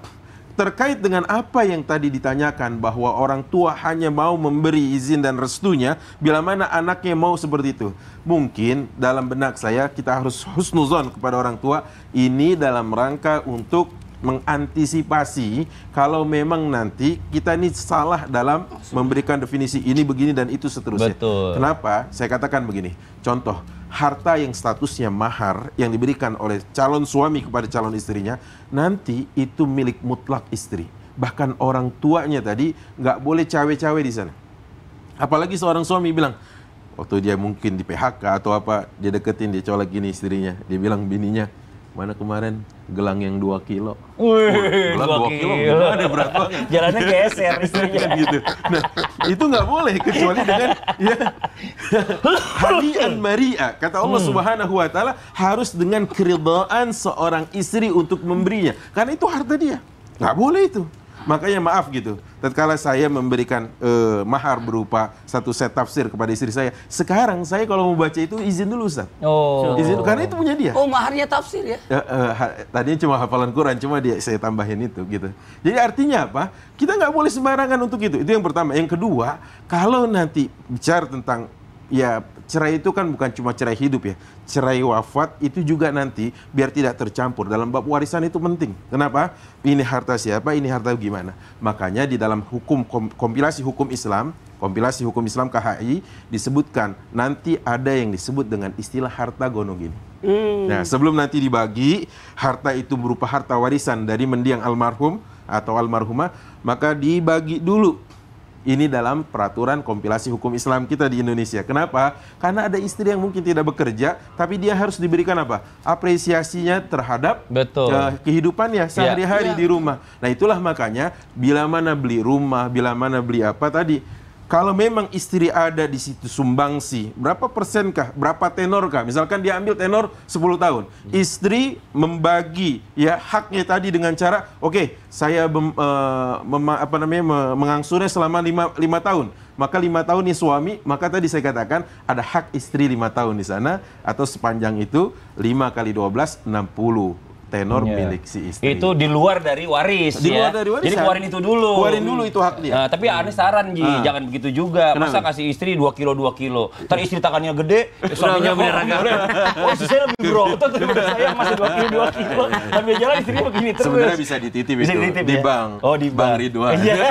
terkait dengan apa yang tadi ditanyakan bahwa orang tua hanya mau memberi izin dan restunya bila mana anaknya mau seperti itu. Mungkin dalam benak saya kita harus husnuzon kepada orang tua ini dalam rangka untuk mengantisipasi kalau memang nanti kita ini salah dalam memberikan definisi ini begini dan itu seterusnya. Betul. Kenapa? Saya katakan begini. Contoh, harta yang statusnya mahar yang diberikan oleh calon suami kepada calon istrinya nanti itu milik mutlak istri. Bahkan orang tuanya tadi nggak boleh cawe-cawe di sana. Apalagi seorang suami bilang waktu dia mungkin di PHK atau apa, dia deketin, dia colek gini istrinya, dia bilang bininya, mana kemarin gelang yang 2 kilo. Gelang 2 kilo gimana berat banget. Jalannya geser istrinya. Gitu. Nah, itu nggak boleh kecuali dengan ya hadian maria. Kata Allah Subhanahu wa taala harus dengan keridhaan seorang istri untuk memberinya. Karena itu harta dia. Nggak boleh itu. Makanya maaf gitu, tatkala saya memberikan mahar berupa satu set tafsir kepada istri saya, sekarang saya kalau mau baca itu izin dulu Ustaz. Oh. Izin, karena itu punya dia. Oh, maharnya tafsir ya? Tadinya cuma hafalan Quran, cuma saya tambahin itu gitu. Jadi artinya apa? Kita nggak boleh sembarangan untuk itu. Itu yang pertama. Yang kedua, kalau nanti bicara tentang ya cerai itu kan bukan cuma cerai hidup ya, cerai wafat itu juga nanti biar tidak tercampur dalam bab warisan itu penting. Kenapa? Ini harta siapa, ini harta gimana. Makanya di dalam hukum kompilasi hukum Islam KHI disebutkan nanti ada yang disebut dengan istilah harta gonogini. Nah, sebelum nanti dibagi harta itu berupa harta warisan dari mendiang almarhum atau almarhumah, maka dibagi dulu. Ini dalam peraturan kompilasi hukum Islam kita di Indonesia. Kenapa? Karena ada istri yang mungkin tidak bekerja, tapi dia harus diberikan apa? Apresiasinya terhadap kehidupannya sehari-hari di rumah. Nah itulah makanya bila mana beli rumah, bila mana beli apa tadi, kalau memang istri ada di situ sumbangsi, berapa persenkah, berapa tenorkah? Misalkan dia ambil tenor 10 tahun. Istri membagi ya haknya tadi dengan cara, oke, saya mengangsurnya selama 5 tahun. Maka 5 tahun nih suami, maka tadi saya katakan ada hak istri 5 tahun di sana, atau sepanjang itu 5 kali 12, 60. Tenor milik si istri. Itu di luar dari waris. Di luar dari warisan. Jadi keluarin itu dulu. Keluarin dulu itu hak dia. Nah, tapi aneh saran Ji, jangan begitu juga. Kenapa? Masa kasih istri 2 kilo 2 kilo. Ntar istri tangannya gede, suaminya beneran. Oh, istri saya lebih berotot daripada saya masih 2 kilo 2 kilo. Sambil jalan istrinya begini terus. Sebenarnya bisa dititip Bisa itu dititip, di ya? bank. Oh, di Bank bank. Ridwan. Iya.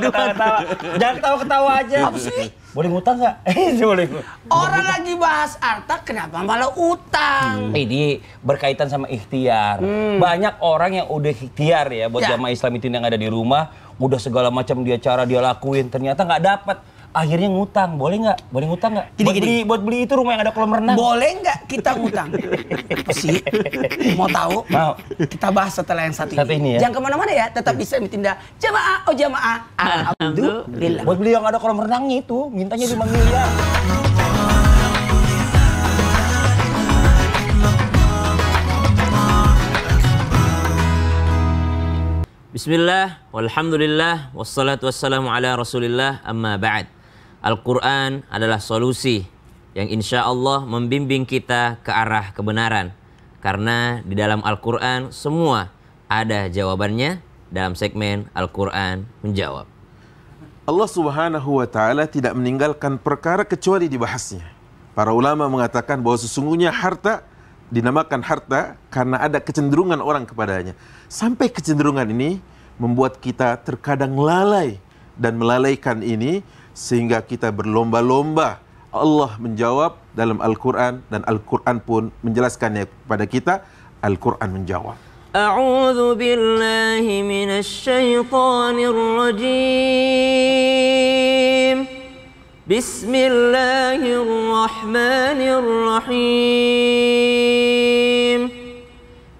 Ketawa-ketawa. Jangan ketawa-ketawa aja. Apa sih? Boleh ngutang nggak? Boleh. Orang lagi bahas harta, kenapa malah utang? Ini berkaitan sama ikhtiar. Banyak orang yang udah ikhtiar ya buat jamaah Islam itu yang ada di rumah, udah segala macam dia lakuin, ternyata nggak dapat. Akhirnya ngutang, boleh nggak? Boleh ngutang nggak? Buat beli itu rumah yang ada kolam renang. Boleh nggak kita ngutang? Apa sih? Mau tahu? Mau. Kita bahas setelah yang satu ini ya. Jangan kemana-mana ya, tetap bisa Tindak Jamaah, oh jamaah. Alhamdulillah. Buat beli yang ada kolam renangnya itu, mintanya 5 miliar. Bismillah, walhamdulillah, wassalatu wassalamu ala rasulillah, amma ba'd. Al-Quran adalah solusi yang insya Allah membimbing kita ke arah kebenaran. Karena di dalam Al-Quran semua ada jawabannya dalam segmen Al-Quran menjawab. Allah Subhanahu wa taala tidak meninggalkan perkara kecuali dibahasnya. Para ulama mengatakan bahwa sesungguhnya harta dinamakan harta karena ada kecenderungan orang kepadanya. Sampai kecenderungan ini membuat kita terkadang lalai dan melalaikan ini sehingga kita berlomba-lomba. Allah menjawab dalam Al-Quran dan Al-Quran pun menjelaskannya kepada kita. Al-Quran menjawab. A'udzu billahi minasy syaithanir rajim. Bismillahirrahmanirrahim.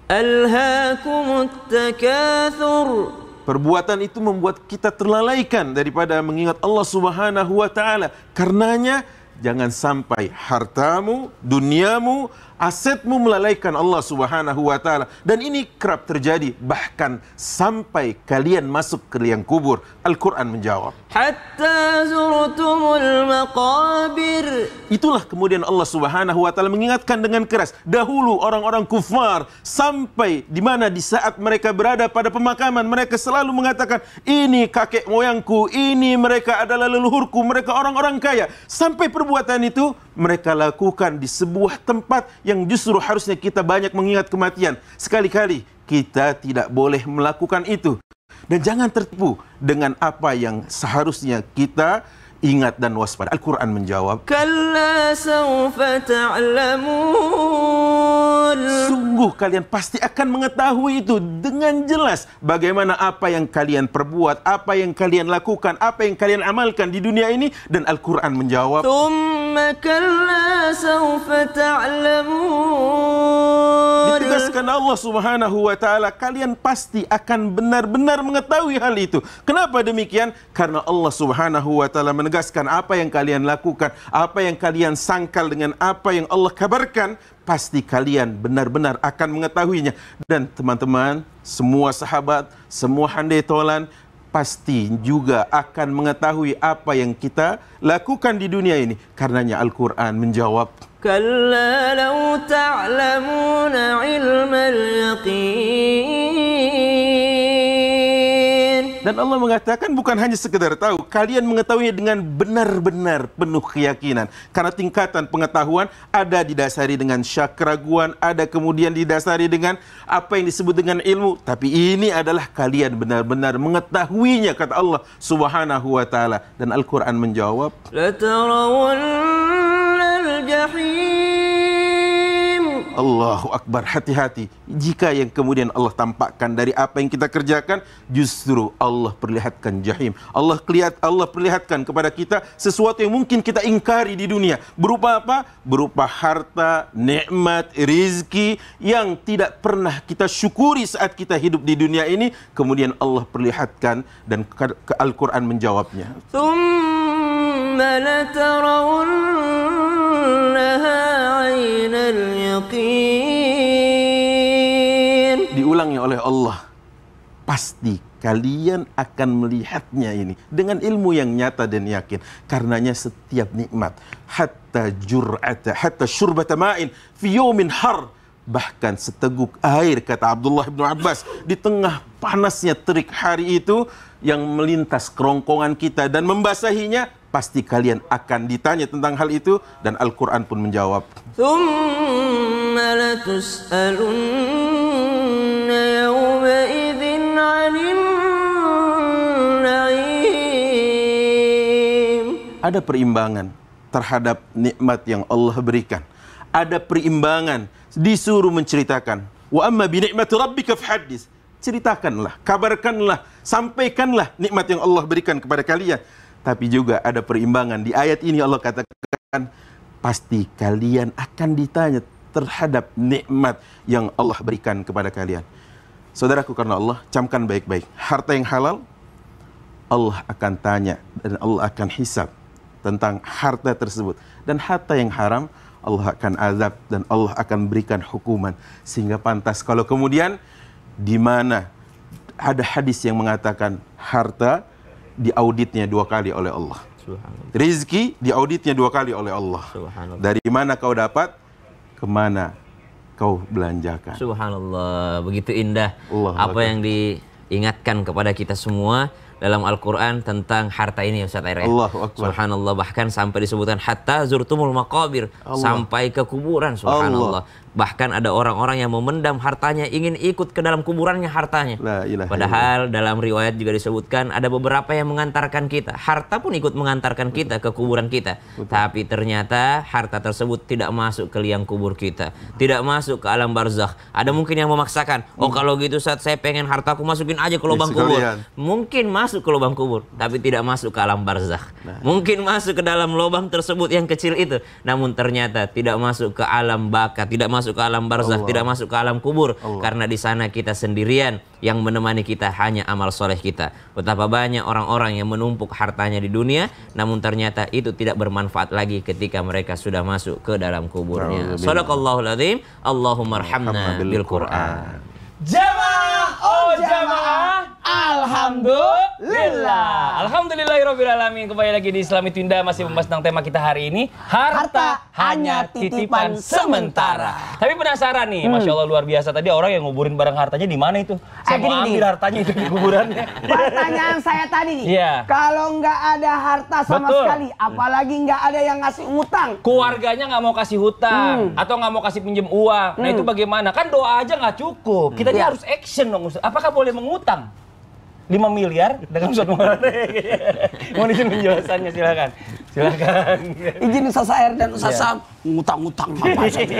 Alhaakumut takatsur. Perbuatan itu membuat kita terlalaikan daripada mengingat Allah Subhanahu wa taala. Karenanya jangan sampai hartamu, duniamu asetmu melalaikan Allah Subhanahu wa taala. Dan ini kerap terjadi, bahkan sampai kalian masuk ke liang kubur. Al-Quran menjawab, hatta zurtumul maqabir. Itulah kemudian Allah Subhanahu wa taala mengingatkan dengan keras dahulu orang-orang kufar, sampai di mana di saat mereka berada pada pemakaman, mereka selalu mengatakan, ini kakek moyangku, ini mereka adalah leluhurku, mereka orang-orang kaya. Sampai perbuatan itu mereka lakukan di sebuah tempat yang justru harusnya kita banyak mengingat kematian. Sekali-kali kita tidak boleh melakukan itu. Dan jangan tertipu dengan apa yang seharusnya kita ingat dan waspada. Al-Quran menjawab, kalla sawfa ta'lamun. Sungguh kalian pasti akan mengetahui itu dengan jelas. Bagaimana apa yang kalian perbuat, apa yang kalian lakukan, apa yang kalian amalkan di dunia ini. Dan Al-Quran menjawab, thumma kalla sawfa ta'lamun. ditegaskan Allah Subhanahu wa taala, kalian pasti akan benar-benar mengetahui hal itu. Kenapa demikian? Karena Allah Subhanahu wa taala menegaskan apa yang kalian lakukan, apa yang kalian sangkal dengan apa yang Allah kabarkan, pasti kalian benar-benar akan mengetahuinya. Dan teman-teman, semua sahabat, semua handai tolan pasti juga akan mengetahui apa yang kita lakukan di dunia ini. Karenanya Al-Quran menjawab, kalla law ta'lamuna ilmal yaqin. Dan Allah mengatakan bukan hanya sekedar tahu, kalian mengetahui dengan benar-benar penuh keyakinan. Karena tingkatan pengetahuan ada didasari dengan syak keraguan, ada kemudian didasari dengan apa yang disebut dengan ilmu. Tapi ini adalah kalian benar-benar mengetahuinya, kata Allah Subhanahu wa taala. Dan Al-Quran menjawab, latarawunnal jahim. Allahu Akbar, hati-hati jika yang kemudian Allah tampakkan dari apa yang kita kerjakan, justru Allah perlihatkan jahim. Allah perlihatkan kepada kita sesuatu yang mungkin kita ingkari di dunia. Berupa apa? Berupa harta, nikmat, rizki yang tidak pernah kita syukuri saat kita hidup di dunia ini. Kemudian Allah perlihatkan dan Al-Quran menjawabnya, thumma latarawunnaha 'ainal yaqin. Diulangi oleh Allah, pasti kalian akan melihatnya ini dengan ilmu yang nyata dan yakin. Karenanya setiap nikmat, hatta syurbata ma'in fi yawmin har, bahkan seteguk air, kata Abdullah bin Abbas, di tengah panasnya terik hari itu yang melintas kerongkongan kita dan membasahinya, pasti kalian akan ditanya tentang hal itu. Dan Al-Quran pun menjawab, thumma latus'alunna yawma idzin 'anil na'im. Ada perimbangan terhadap nikmat yang Allah berikan. Ada perimbangan, disuruh menceritakan. Wa amma bi ni'mati rabbika fahaddits. Ceritakanlah, kabarkanlah, sampaikanlah nikmat yang Allah berikan kepada kalian. Tapi juga ada perimbangan. Di ayat ini Allah katakan, pasti kalian akan ditanya terhadap nikmat yang Allah berikan kepada kalian. Saudaraku karena Allah, camkan baik-baik. Harta yang halal, Allah akan tanya dan Allah akan hisab tentang harta tersebut. Dan harta yang haram, Allah akan azab dan Allah akan berikan hukuman. Sehingga pantas kalau kemudian di mana ada hadis yang mengatakan harta diauditnya 2 kali oleh Allah. Rizki diauditnya 2 kali oleh Allah. Dari mana kau dapat, kemana kau belanjakan. Subhanallah, begitu indah Allah apa yang diingatkan kepada kita semua dalam Al-Quran tentang harta ini, Ustaz Air. Allahu Akbar. Subhanallah, bahkan sampai disebutkan hatta zurtumul maqabir, sampai ke kuburan. Subhanallah. Bahkan ada orang-orang yang memendam hartanya, ingin ikut ke dalam kuburannya hartanya. Padahal dalam riwayat juga disebutkan ada beberapa yang mengantarkan kita. Harta pun ikut mengantarkan kita ke kuburan kita. Tapi ternyata harta tersebut tidak masuk ke liang kubur kita, tidak masuk ke alam barzakh. Ada mungkin yang memaksakan, oh kalau gitu saat saya pengen hartaku masukin aja ke lubang kubur. Mungkin masuk ke lubang kubur, tapi tidak masuk ke alam barzakh. Mungkin masuk ke dalam lubang tersebut yang kecil itu, namun ternyata tidak masuk ke alam baka, tidak masuk masuk ke alam barzakh, tidak masuk ke alam kubur. Karena di sana kita sendirian, yang menemani kita hanya amal soleh kita. Betapa banyak orang-orang yang menumpuk hartanya di dunia, namun ternyata itu tidak bermanfaat lagi ketika mereka sudah masuk ke dalam kuburnya. Shadaqallahul adzim. Allahumma arhamna bil Qur'an. Jamaah, oh jamaah, alhamdulillah. Alhamdulillahirrabbilalamin. Kembali lagi di Islam Itu Indah, masih membahas tentang tema kita hari ini, harta hanya titipan sementara. Tapi penasaran nih, Masya Allah luar biasa. Tadi orang yang nguburin barang hartanya di mana itu? Saya mau ambil hartanya itu di kuburannya. Pertanyaan saya tadi nih, kalau nggak ada harta sama sekali, apalagi nggak ada yang ngasih utang, keluarganya nggak mau kasih hutang atau nggak mau kasih pinjam uang, nah itu bagaimana? Kan doa aja nggak cukup, kita harus action dong, Ustaz. Apakah boleh mengutang 5 miliar dengan Ustaz Muhammad? Mohon izin penjelasannya, silakan. Silakan. Izin Ustaz Air dan Ustaz Sam ngutang-ngutang apa saja.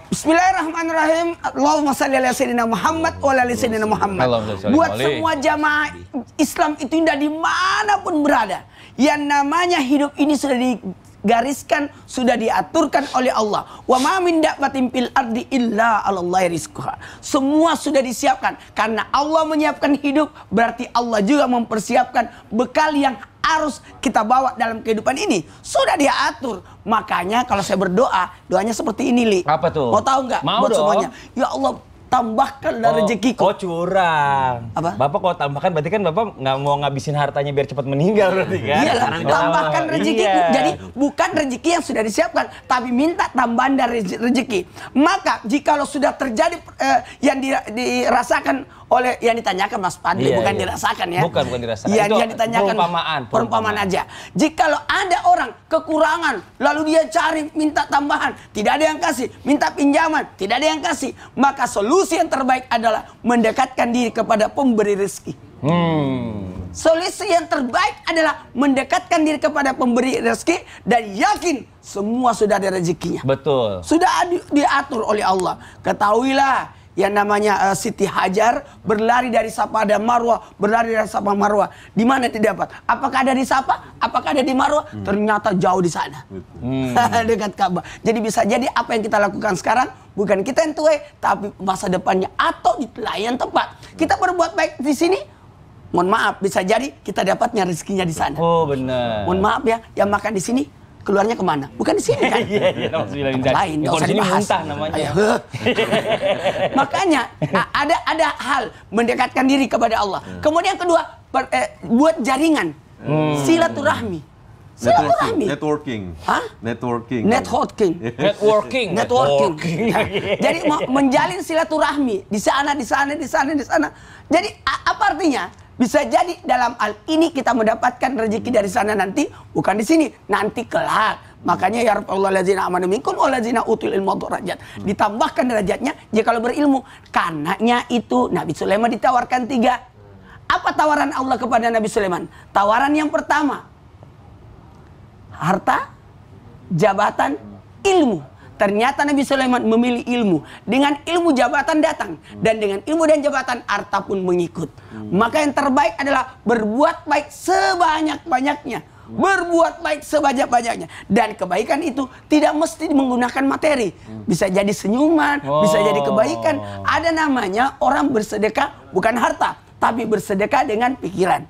Bismillahirrahmanirrahim. Allahumma shalli ala sayyidina Muhammad wa ala sayyidina Muhammad. Buat semua jamaah Islam Itu Indah dimanapun berada, yang namanya hidup ini sudah digariskan, sudah diaturkan oleh Allah. Wa ma min dabbatin fil ardi illa 'alallahi rizquha. Semua sudah disiapkan. Karena Allah menyiapkan hidup, berarti Allah juga mempersiapkan bekal yang harus kita bawa dalam kehidupan ini. Sudah diatur. Makanya kalau saya berdoa, doanya seperti ini, Li. Apa tuh? Mau tahu nggak? Mau buat dong. semuanya. Ya Allah, tambahkan rezekiku. Oh curang. Apa? Bapak kalau tambahkan berarti kan Bapak nggak mau ngabisin hartanya biar cepat meninggal berarti kan? Iya, tambahkan rezekiku. Iya. Jadi bukan rezeki yang sudah disiapkan, tapi minta tambahan dari rezeki. Maka jikalau sudah terjadi yang dirasakan oleh yang ditanyakan Mas Fadli, bukan dirasakan ya. Bukan dirasakan. Yang ditanyakan perumpamaan aja. Jikalau ada orang kekurangan, lalu dia cari minta tambahan, tidak ada yang kasih, minta pinjaman, tidak ada yang kasih, maka solusi yang terbaik adalah mendekatkan diri kepada pemberi rezeki. Solusi yang terbaik adalah mendekatkan diri kepada pemberi rezeki dan yakin semua sudah ada rezekinya. Betul. Sudah diatur oleh Allah. Ketahuilah, yang namanya Siti Hajar berlari dari Safa dan Marwah, berlari dari Safa Marwah. Di mana didapat? Apakah ada di Safa? Apakah ada di Marwah? Ternyata jauh di sana. Dekat Ka'bah. Jadi bisa jadi apa yang kita lakukan sekarang bukan kita yang tuai, tapi masa depannya atau di layan tempat. Kita berbuat baik di sini, mohon maaf, bisa jadi kita dapatnya rezekinya di sana. Oh benar. Mohon maaf ya, yang makan di sini keluarnya kemana? Bukan di sini kan? Iya, lain, kalau di sini muntah namanya. Makanya ada hal mendekatkan diri kepada Allah. Kemudian kedua, buat jaringan, silaturahmi. Silaturahmi. Networking. Hah? Networking. Jadi menjalin silaturahmi di sana. Jadi apa artinya? Bisa jadi dalam hal ini kita mendapatkan rezeki dari sana nanti, bukan di sini, nanti kelak. Makanya ya Rabbul ladzina amanu minkum wal ladzina utul ilma darajat. Ditambahkan derajatnya jika kalau berilmu. Karenanya itu Nabi Sulaiman ditawarkan 3. Apa tawaran Allah kepada Nabi Sulaiman? Tawaran yang pertama, harta, jabatan, ilmu. Ternyata Nabi Sulaiman memilih ilmu. Dengan ilmu jabatan datang. Dan dengan ilmu dan jabatan harta pun mengikut. Maka yang terbaik adalah berbuat baik sebanyak-banyaknya. Berbuat baik sebanyak-banyaknya. Dan kebaikan itu tidak mesti menggunakan materi. Bisa jadi senyuman, bisa jadi kebaikan. Ada namanya orang bersedekah bukan harta, tapi bersedekah dengan pikiran.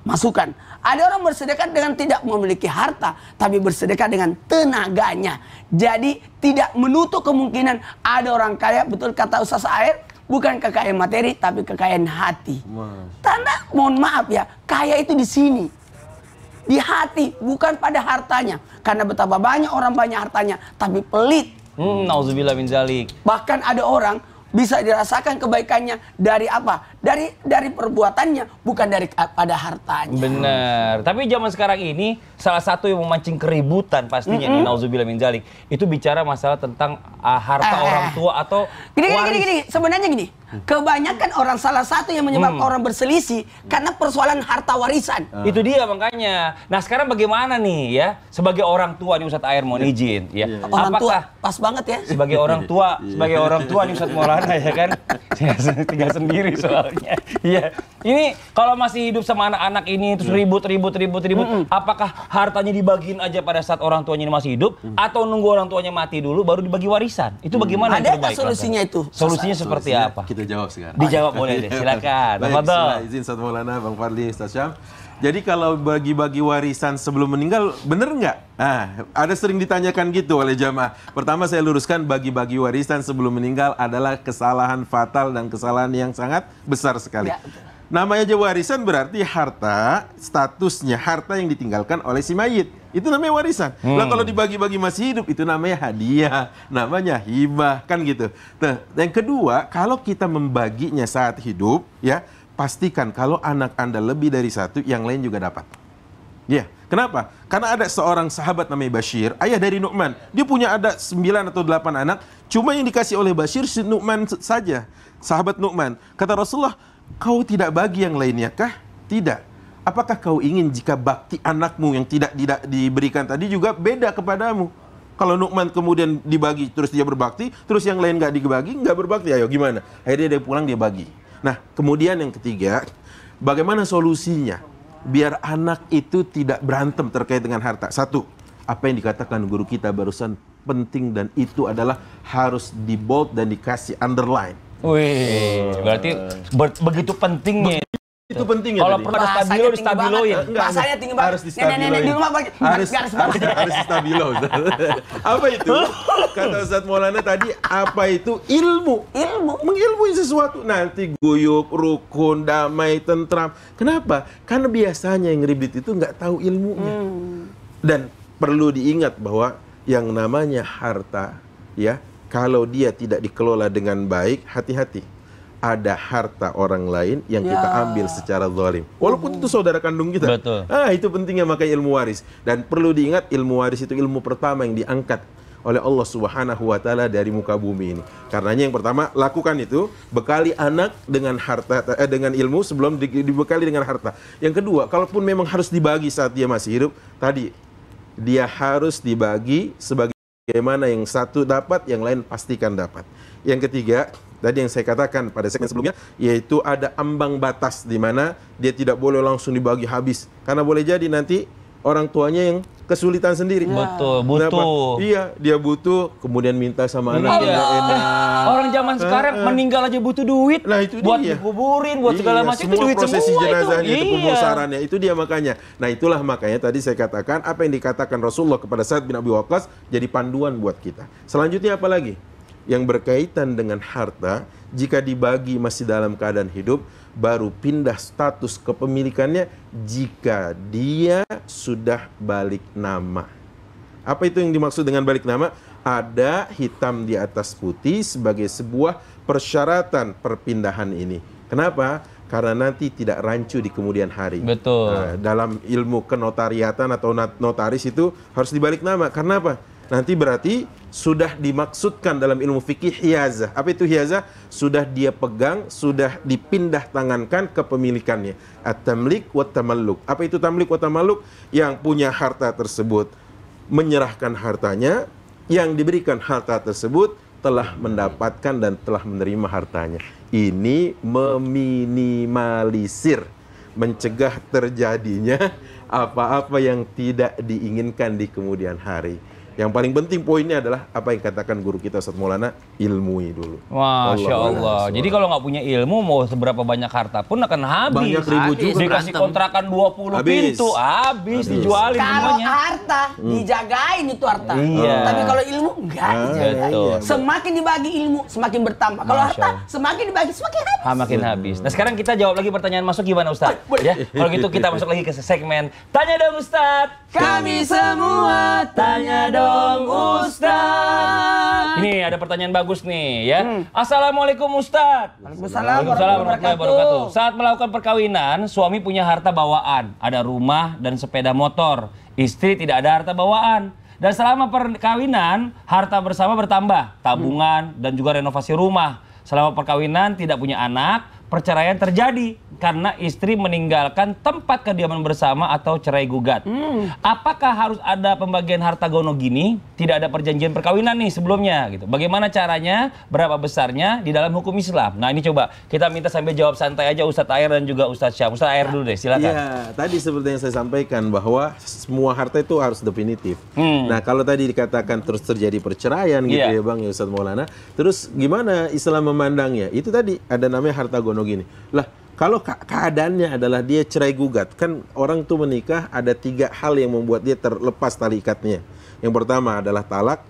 Masukan. Ada orang bersedekah dengan tidak memiliki harta, tapi bersedekah dengan tenaganya. Jadi tidak menutup kemungkinan ada orang kaya, betul kata Ustaz Air, bukan kekayaan materi, tapi kekayaan hati. Karena mohon maaf ya, kaya itu di sini. Di hati, bukan pada hartanya. Karena betapa banyak orang banyak hartanya, tapi pelit. Nauzubillah min zalik. Bahkan ada orang bisa dirasakan kebaikannya dari apa? Dari perbuatannya, bukan pada hartanya. Benar. Tapi zaman sekarang ini salah satu yang memancing keributan pastinya nih, nauzubillah min zalik. Itu bicara masalah tentang harta orang tua atau gini. Sebenarnya gini. Kebanyakan orang, salah satu yang menyebabkan orang berselisih karena persoalan harta warisan. Itu dia makanya. Nah sekarang bagaimana nih ya, sebagai orang tua nih Ustadz Ayer mohon izin ya. Orang tua, Apakah pas banget ya. sebagai orang tua nih Ustadz Maulana ya kan, saya tinggal sendiri soalnya. Iya. Ini kalau masih hidup sama anak-anak ini terus ribut, apakah hartanya dibagiin aja pada saat orang tuanya ini masih hidup atau nunggu orang tuanya mati dulu baru dibagi warisan? Itu bagaimana yang Ada terbaik? solusinya itu? Solusinya seperti apa? Kita jawab sekarang. Dijawab boleh deh, silakan. Baik, Tafadhol. izin Ustaz Maulana, Bang Fadli, Ustaz Syam. Jadi kalau bagi-bagi warisan sebelum meninggal, bener nggak? Ada sering ditanyakan gitu oleh jamaah. Pertama saya luruskan, bagi-bagi warisan sebelum meninggal adalah kesalahan fatal dan kesalahan yang sangat besar sekali. Ya. Namanya aja warisan berarti harta, statusnya harta yang ditinggalkan oleh si mayit. Itu namanya warisan. Nah kalau dibagi-bagi masih hidup, itu namanya hadiah, namanya hibah, kan gitu. Nah, yang kedua, kalau kita membaginya saat hidup, ya pastikan kalau anak Anda lebih dari satu, yang lain juga dapat. Ya, kenapa? Karena ada seorang sahabat namanya Bashir, ayah dari Nu'man. Dia punya ada 9 atau 8 anak, cuma yang dikasih oleh Bashir si Nu'man saja. Sahabat Nu'man. Kata Rasulullah, kau tidak bagi yang lainnya kah? Tidak. Apakah kau ingin jika bakti anakmu yang tidak diberikan tadi juga beda kepadamu? Kalau Nu'man kemudian dibagi terus dia berbakti, terus yang lain nggak dibagi, nggak berbakti, ayo gimana? Akhirnya dia pulang dia bagi. Nah, kemudian yang ketiga, bagaimana solusinya? Biar anak itu tidak berantem terkait dengan harta. Satu, apa yang dikatakan guru kita barusan penting dan itu adalah harus di bold dan dikasih underline. Wih, berarti begitu pentingnya. Itu pentingnya. Kalau perlu ada stabilo, di stabilo ya. Bahasanya tinggi banget. Harus di stabilo. Nenek di rumah harus di stabilo. Apa itu? Kata Ustaz Maulana tadi, apa itu ilmu? Mengilmui sesuatu. Nanti guyup, rukun, damai, tentram. Kenapa? Karena biasanya yang ribet itu nggak tahu ilmunya. Dan perlu diingat bahwa yang namanya harta, ya, kalau dia tidak dikelola dengan baik, hati-hati. Ada harta orang lain yang kita ambil secara zalim. Walaupun itu saudara kandung kita. Betul. Itu pentingnya makanya ilmu waris. Dan perlu diingat ilmu waris itu ilmu pertama yang diangkat oleh Allah Subhanahu wa taala dari muka bumi ini. Karenanya yang pertama, lakukan itu, bekali anak dengan harta dengan ilmu sebelum dibekali dengan harta. Yang kedua, kalaupun memang harus dibagi saat dia masih hidup, tadi dia harus dibagi sebagaimana yang satu dapat, yang lain pastikan dapat. Yang ketiga, tadi yang saya katakan pada segmen sebelumnya, yaitu ada ambang batas di mana dia tidak boleh langsung dibagi habis. Karena boleh jadi nanti orang tuanya yang kesulitan sendiri. Betul, butuh. Kenapa? Iya, dia butuh, kemudian minta sama anak yang nggak enak. Orang zaman sekarang meninggal aja butuh duit. Nah, itu buat dia. dikuburin, buat segala macam itu semua duit prosesi semua jenazahnya itu Iya. pembesarannya itu dia makanya. Nah, itulah makanya tadi saya katakan apa yang dikatakan Rasulullah kepada Sa'ad bin Abi Waqqas jadi panduan buat kita. Selanjutnya apa lagi? Yang berkaitan dengan harta, jika dibagi masih dalam keadaan hidup, baru pindah status kepemilikannya jika dia sudah balik nama. Apa itu yang dimaksud dengan balik nama? Ada hitam di atas putih sebagai sebuah persyaratan perpindahan ini. Kenapa? Karena nanti tidak rancu di kemudian hari. Betul. Nah, dalam ilmu kenotariatan atau notaris itu harus dibalik nama. Karena apa? Nanti berarti sudah dimaksudkan dalam ilmu fikih hiyazah. Apa itu hiyazah? Sudah dia pegang, sudah dipindah tangankan kepemilikannya. At-tamlik wa tamalluk. Apa itu tamlik wa tamalluk? Yang punya harta tersebut menyerahkan hartanya, yang diberikan harta tersebut telah mendapatkan dan telah menerima hartanya. Ini meminimalisir, mencegah terjadinya apa-apa yang tidak diinginkan di kemudian hari. Yang paling penting poinnya adalah apa yang katakan guru kita Ustaz Maulana, ilmui dulu. Masya Allah. Jadi kalau nggak punya ilmu, mau seberapa banyak harta pun akan habis. Banyak ribut juga. Dikasih kontrakan 20 pintu, habis dijualin Kalau semuanya. harta dijagain itu harta. Iya. Tapi kalau ilmu enggak dijagain. Betul. Semakin dibagi ilmu semakin bertambah. Kalau Masya harta Allah. semakin dibagi semakin habis. Makin habis. Nah sekarang kita jawab lagi pertanyaan masuk gimana Ustaz? Ya, kalau gitu kita masuk lagi ke segmen Tanya Dong Ustaz. Kami semua Tanya Dong Ustaz. Ini ada pertanyaan bagus nih ya. Assalamualaikum Ustaz. Waalaikumsalam warahmatullahi wabarakatuh. Saat melakukan perkawinan, suami punya harta bawaan, ada rumah dan sepeda motor. Istri tidak ada harta bawaan. Dan selama perkawinan, harta bersama bertambah, tabungan dan juga renovasi rumah. selama perkawinan tidak punya anak, perceraian terjadi karena istri meninggalkan tempat kediaman bersama atau cerai gugat. Apakah harus ada pembagian harta gono gini? Tidak ada perjanjian perkawinan nih sebelumnya gitu. Bagaimana caranya? Berapa besarnya di dalam hukum Islam? Nah, ini coba kita minta sambil jawab santai aja Ustadz Air dan juga Ustadz Syam. Ustadz Air dulu deh, silakan. Iya, tadi seperti yang saya sampaikan bahwa semua harta itu harus definitif. Nah, kalau tadi dikatakan terus terjadi perceraian gitu ya Bang ya Ustadz Maulana, terus gimana Islam memandangnya? Itu tadi ada namanya harta gono gini. Lah, kalau keadaannya adalah dia cerai gugat, kan orang tuh menikah ada 3 hal yang membuat dia terlepas tali ikatnya. Yang pertama adalah talak,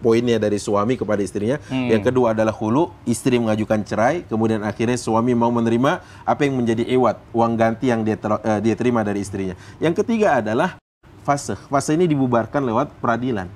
poinnya dari suami kepada istrinya. Yang kedua adalah khulu, istri mengajukan cerai, kemudian akhirnya suami mau menerima apa yang menjadi ewat, uang ganti yang dia terima dari istrinya. Yang ketiga adalah fase. Fase ini dibubarkan lewat peradilan.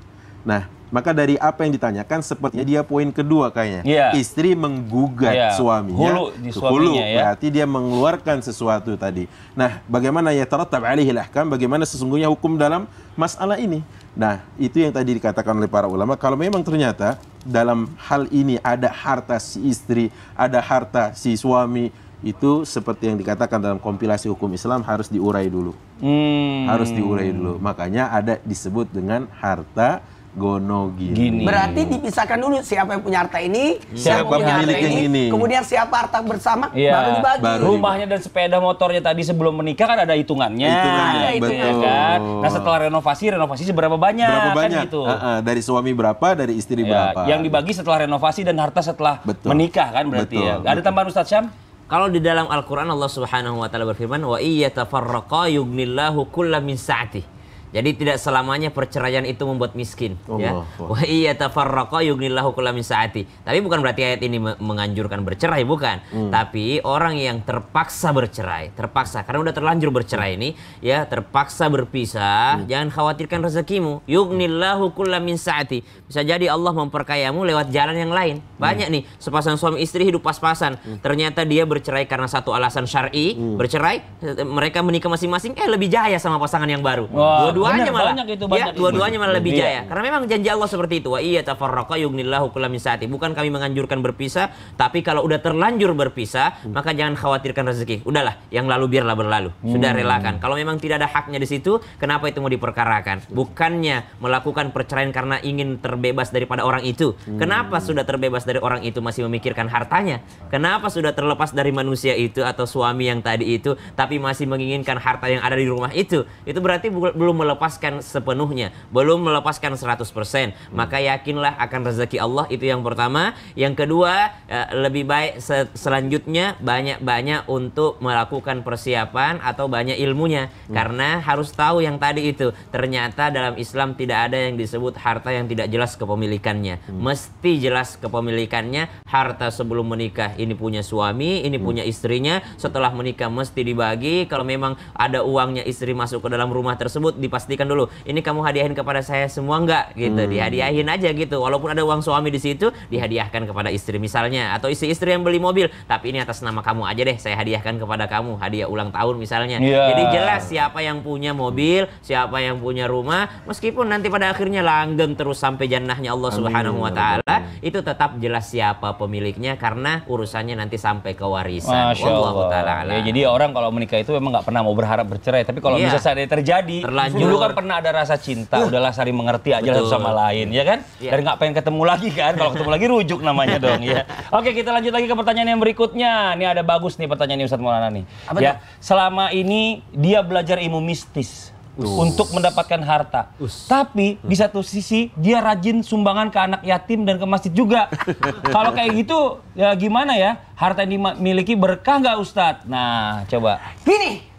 Nah, maka dari apa yang ditanyakan sepertinya dia poin kedua kayaknya. Istri menggugat suaminya. Hulu di suaminya ya. Berarti dia mengeluarkan sesuatu tadi. Nah, bagaimana ya tarattab alaihi ahkam, bagaimana sesungguhnya hukum dalam masalah ini. Nah, itu yang tadi dikatakan oleh para ulama. Kalau memang ternyata dalam hal ini ada harta si istri, ada harta si suami, itu seperti yang dikatakan dalam kompilasi hukum Islam harus diurai dulu. Harus diurai dulu. Makanya ada disebut dengan harta gono gini. Berarti dipisahkan dulu siapa yang punya harta ini, siapa punya harta ini, kemudian siapa harta bersama, baru dibagi. Rumahnya dan sepeda motornya tadi sebelum menikah kan ada hitungannya. Betul. Ya kan? Nah, setelah renovasi seberapa banyak? Berapa banyak? Kan gitu. Dari suami berapa, dari istri berapa? Yang dibagi setelah renovasi dan harta setelah menikah kan berarti ya. Ada tambahan Ustadz Syam? Kalau di dalam Al-Qur'an Allah Subhanahu wa taala berfirman, "Wa iyyatafarraqa yughnillahu kullam min sa'atihi." Jadi tidak selamanya perceraian itu membuat miskin. Ya. Wa iyyatafarraqa yughnillahu kullam min sa'ati. Tapi bukan berarti ayat ini menganjurkan bercerai, bukan. Tapi orang yang terpaksa bercerai, terpaksa karena udah terlanjur bercerai ini, ya terpaksa berpisah, jangan khawatirkan rezekimu. Yughnillahu kullam min sa'ati. Bisa jadi Allah memperkayamu lewat jalan yang lain. Banyak nih sepasang suami istri hidup pas-pasan. Ternyata dia bercerai karena satu alasan syar'i, bercerai, mereka menikah masing-masing lebih jaya sama pasangan yang baru. Dua-duanya malah dua-duanya malah lebih jaya. Karena memang janji Allah seperti itu. Wa iyyatafarraqa yughnillahu kullam min sa'ati. Bukan kami menganjurkan berpisah, tapi kalau udah terlanjur berpisah, maka jangan khawatirkan rezeki. Udahlah, yang lalu biarlah berlalu. Sudah relakan. Kalau memang tidak ada haknya di situ, kenapa itu mau diperkarakan? Bukannya melakukan perceraian karena ingin terbebas daripada orang itu. Kenapa sudah terbebas dari orang itu masih memikirkan hartanya? Kenapa sudah terlepas dari manusia itu atau suami yang tadi itu, tapi masih menginginkan harta yang ada di rumah itu? Itu berarti belum melepaskan sepenuhnya, belum melepaskan 100%. Maka yakinlah akan rezeki Allah, itu yang pertama. Yang kedua, lebih baik selanjutnya banyak-banyak untuk melakukan persiapan atau banyak ilmunya. Karena harus tahu yang tadi itu, ternyata dalam Islam tidak ada yang disebut harta yang tidak jelas kepemilikannya. Mesti jelas kepemilikannya. Harta sebelum menikah ini punya suami, ini punya istrinya. Setelah menikah mesti dibagi. Kalau memang ada uangnya istri masuk ke dalam rumah tersebut, dipastikan dulu, ini kamu hadiahin kepada saya semua enggak gitu. Dihadiahin aja gitu. Walaupun ada uang suami di situ, dihadiahkan kepada istri misalnya, atau istri yang beli mobil, tapi ini atas nama kamu aja deh, saya hadiahkan kepada kamu, hadiah ulang tahun misalnya. Jadi jelas siapa yang punya mobil, siapa yang punya rumah, meskipun nanti pada akhirnya langgeng terus sampai jannahnya Allah Subhanahu wa taala, itu tetap jelas siapa pemiliknya karena urusannya nanti sampai ke warisan. Wallahu taala. Ya, jadi orang kalau menikah itu memang nggak pernah mau berharap bercerai, tapi kalau bisa saat terjadi, dulu kan pernah ada rasa cinta, udahlah saling mengerti aja satu sama lain, ya kan? Dan nggak pengen ketemu lagi kan? Kalau ketemu lagi rujuk namanya dong, ya. Oke, kita lanjut lagi ke pertanyaan yang berikutnya. Ini ada bagus nih pertanyaan ini Ustadz Maulana nih. Ya, selama ini dia belajar ilmu mistis untuk mendapatkan harta, tapi di satu sisi dia rajin sumbangan ke anak yatim dan ke masjid juga. Kalau kayak gitu, ya gimana ya? Harta yang dimiliki berkah nggak Ustadz? Nah, coba. Gini.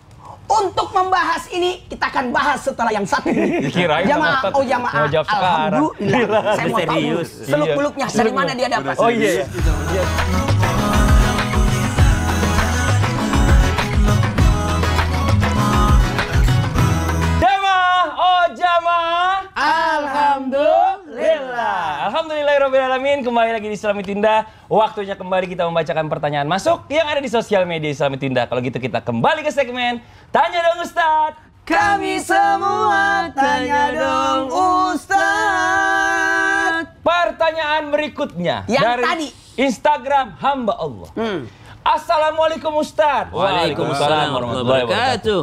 Untuk membahas ini, kita akan bahas setelah yang satu ini. Jamaah, alhamdulillah. Saya mau tahu seluk-beluknya, dari mana dia dapat. Oh iya. Jamaah, alhamdulillah. Alhamdulillahirrahmanirrahim. Kembali lagi di Islami Tindah. Waktunya kembali kita membacakan pertanyaan masuk yang ada di sosial media Islami Tindah. Kalau gitu kita kembali ke segmen Tanya Dong Ustadz. Kami semua tanya dong Ustadz. Pertanyaan berikutnya yang tadi Instagram hamba Allah. Assalamualaikum Ustaz. Waalaikumsalam warahmatullahi wabarakatuh.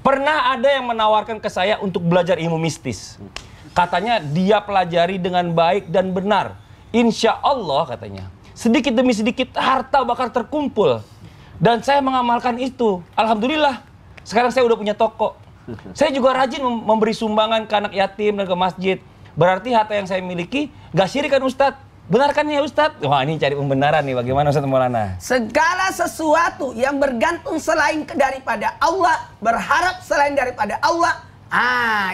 Pernah ada yang menawarkan ke saya untuk belajar ilmu mistis. Katanya dia pelajari dengan baik dan benar. Insya Allah katanya. Sedikit demi sedikit harta bakal terkumpul. Dan saya mengamalkan itu. Alhamdulillah. Sekarang saya udah punya toko. Saya juga rajin memberi sumbangan ke anak yatim dan ke masjid. Berarti harta yang saya miliki gak syirik kan Ustadz? Benar kan ya Ustadz? Wah ini cari pembenaran nih, bagaimana Ustadz Maulana? Segala sesuatu yang bergantung selain daripada Allah, berharap selain daripada Allah,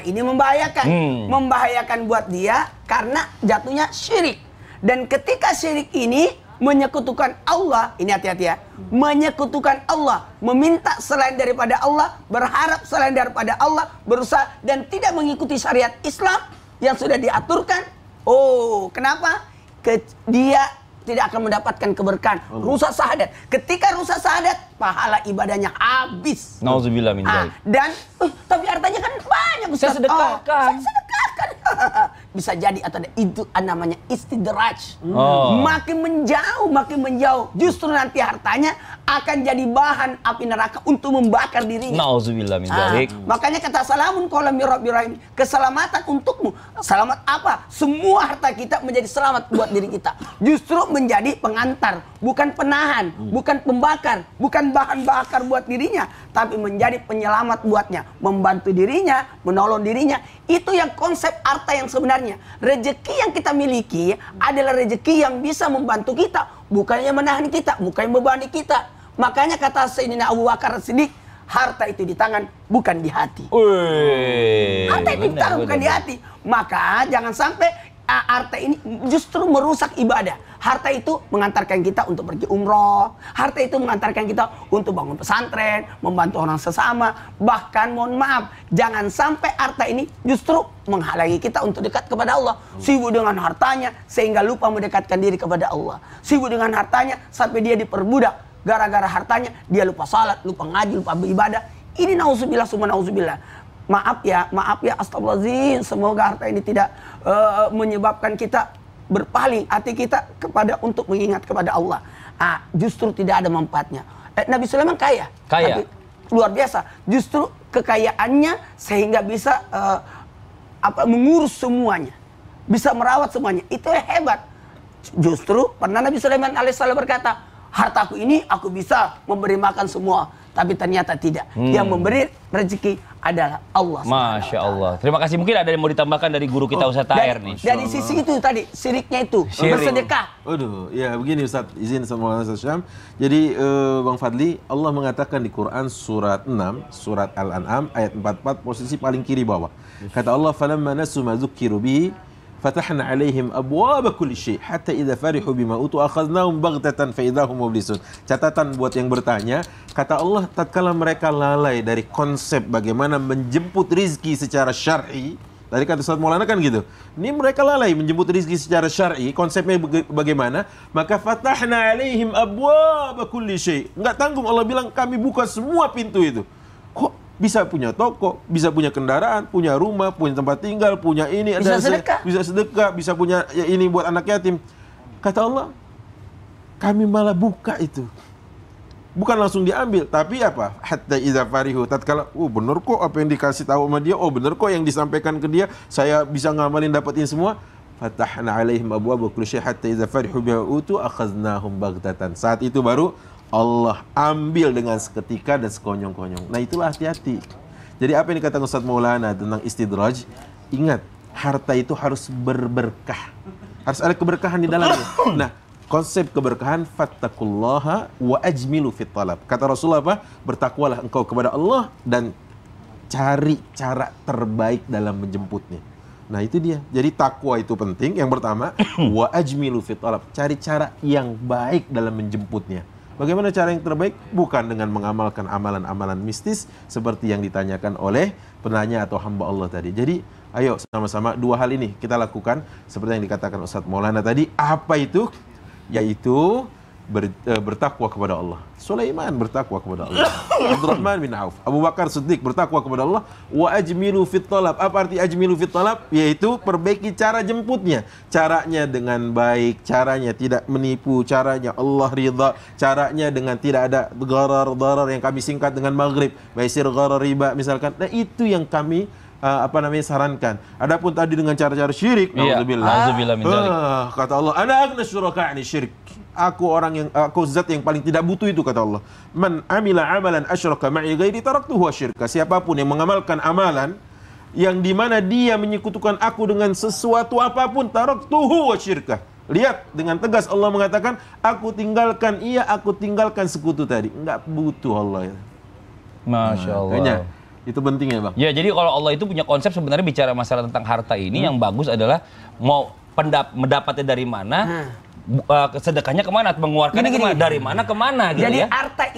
ini membahayakan. Membahayakan buat dia karena jatuhnya syirik. Dan ketika syirik ini menyekutukan Allah, ini hati-hati ya, menyekutukan Allah, meminta selain daripada Allah, berharap selain daripada Allah, berusaha dan tidak mengikuti syariat Islam yang sudah diaturkan. Kenapa? Dia tidak akan mendapatkan keberkahan. Rusak syahadat. Ketika rusak syahadat, pahala ibadahnya habis. Nauzubillah min dzalik. Dan tapi hartanya kan banyak Ustaz. Saya sedekahkan. Saya sedekahkan. Bisa jadi atau itu namanya istidraj. Makin menjauh, justru nanti hartanya akan jadi bahan api neraka untuk membakar dirinya. Nauzubillah min dzalik. Makanya kata salamun qaulan mir rabbir rahim, keselamatan untukmu. Selamat apa? Semua harta kita menjadi selamat buat diri kita. Justru menjadi pengantar, bukan penahan, bukan pembakar, bukan bahan bakar buat dirinya, tapi menjadi penyelamat buatnya, membantu dirinya, menolong dirinya. Itu yang konsep harta yang sebenarnya. Rezeki yang kita miliki adalah rezeki yang bisa membantu kita, bukannya menahan kita, bukan membebani kita. Makanya kata Sayyidina Abu Bakar Siddiq, harta itu di tangan, bukan di hati. Harta itu di tangan, bukan di hati. Maka jangan sampai harta ini justru merusak ibadah. Harta itu mengantarkan kita untuk pergi umroh. Harta itu mengantarkan kita untuk bangun pesantren, membantu orang sesama. Bahkan mohon maaf, jangan sampai harta ini justru menghalangi kita untuk dekat kepada Allah. Sibuk dengan hartanya sehingga lupa mendekatkan diri kepada Allah. Sibuk dengan hartanya sampai dia diperbudak. Gara-gara hartanya dia lupa salat, lupa ngaji, lupa beribadah. Ini nauzubillah summa nauzubillah. Maaf ya, astagfirullahaladzim. Semoga harta ini tidak menyebabkan kita berpaling hati kita kepada untuk mengingat kepada Allah. Justru tidak ada manfaatnya. Nabi Sulaiman kaya. Tapi luar biasa. Justru kekayaannya sehingga bisa mengurus semuanya, bisa merawat semuanya. Itu hebat. Justru pernah Nabi Sulaiman alaihissalam berkata, hartaku ini aku bisa memberi makan semua. Tapi ternyata tidak. Yang memberi rezeki adalah Allah. Masya Allah. Terima kasih. Mungkin ada yang mau ditambahkan dari guru kita Ustaz Tahir nih. Dari sisi itu tadi, siriknya itu. Bersedekah. Ya begini Ustaz, izin sama Ustaz Syam. Jadi Bang Fadli, Allah mengatakan di Quran surat 6, surat Al-An'am ayat 44, posisi paling kiri bawah. Kata Allah, "Falamma nasu ma dzukkiru bihi fatahna 'alaihim abwaaba kulli syai' hatta idza farihu bima utu akhadnahum baghtatan fa idza hum mublisun." Catatan buat yang bertanya, kata Allah, tatkala mereka lalai dari konsep bagaimana menjemput rizki secara syar'i. Tadi kata Ustaz Maulana kan gitu. Ini mereka lalai menjemput rizki secara syar'i, konsepnya bagaimana? Maka fatahna 'alaihim abwaaba kulli syai'. Enggak tanggung Allah bilang kami buka semua pintu itu. Kok bisa punya toko, bisa punya kendaraan, punya rumah, punya tempat tinggal, punya ini, bisa sedekah, bisa punya ini buat anak yatim. Kata Allah, kami malah buka itu. Bukan langsung diambil, tapi apa? Hatta idza farihu, tatkala benar kok apa yang dikasih tahu sama dia, benar kok yang disampaikan ke dia, saya bisa ngamalin dapetin semua. Fatahna 'alaihim abwaaba kulli syai' hatta idza farihu biha utu akhadnahum baghtatan. Saat itu baru Allah ambil dengan seketika dan sekonyong-konyong. Nah itulah hati-hati. Jadi apa yang dikatakan Ustaz Maulana tentang istidraj, ingat harta itu harus berberkah. Harus ada keberkahan di dalamnya. Nah konsep keberkahan, fattaqullaha wa ajmilu fit talab. Kata Rasulullah apa? Bertakwalah engkau kepada Allah dan cari cara terbaik dalam menjemputnya. Nah itu dia. Jadi takwa itu penting. Yang pertama, wa ajmilu fit talab. Cari cara yang baik dalam menjemputnya. Bagaimana cara yang terbaik? Bukan dengan mengamalkan amalan-amalan mistis seperti yang ditanyakan oleh penanya atau hamba Allah tadi. Jadi ayo sama-sama dua hal ini kita lakukan seperti yang dikatakan Ustaz Maulana tadi. Apa itu? Yaitu bertakwa kepada Allah. Sulaiman bertakwa kepada Allah. Abdurrahman bin Auf, Abu Bakar Siddiq bertakwa kepada Allah. Wa ajmilu fit talab. Apa arti ajmilu fit talab? Yaitu perbaiki cara jemputnya. Caranya dengan baik, caranya tidak menipu, caranya Allah ridha, caranya dengan tidak ada gharar yang kami singkat dengan maghrib, maisir, gharar, riba misalkan. Nah, itu yang kami sarankan. Adapun tadi dengan cara-cara syirik, nauzubillah min dzalik. Kata Allah, ana aghna syuraka 'ani syirik. Aku zat yang paling tidak butuh itu, kata Allah. Man amila amalan asyraka ma'i ghairi taraktuhu wa syirka. Siapapun yang mengamalkan amalan yang dimana dia menyekutukan aku dengan sesuatu apapun, taraktuhu wa syirka. Lihat, dengan tegas Allah mengatakan, aku tinggalkan sekutu tadi. Enggak butuh Allah. Masya Allah. Itu penting ya, Bang? Ya, jadi kalau Allah itu punya konsep sebenarnya bicara masalah tentang harta ini yang bagus adalah mau mendapatnya dari mana, sedekahnya kemana, mengeluarkannya kemana, dari mana kemana gitu. Jadi ya. harta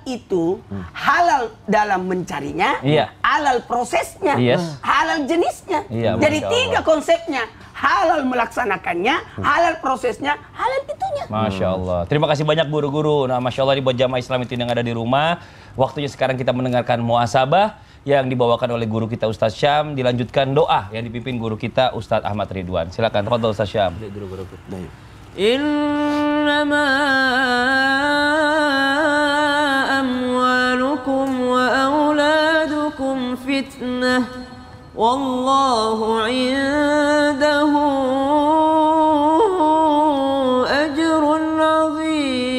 itu halal dalam mencarinya, halal prosesnya, halal jenisnya. Jadi tiga konsepnya. Halal melaksanakannya, halal prosesnya, halal itunya. Masya Allah. Terima kasih banyak guru-guru. Nah, Masya Allah, buat jamaah Islam itu yang ada di rumah, waktunya sekarang kita mendengarkan muhasabah yang dibawakan oleh guru kita Ustadz Syam, dilanjutkan doa yang dipimpin guru kita Ustadz Ahmad Ridwan. Silakan, tafadhol Ustadz Syam. Innama amwalukum wa auladukum fitnah wallahu indahu ajrun azim.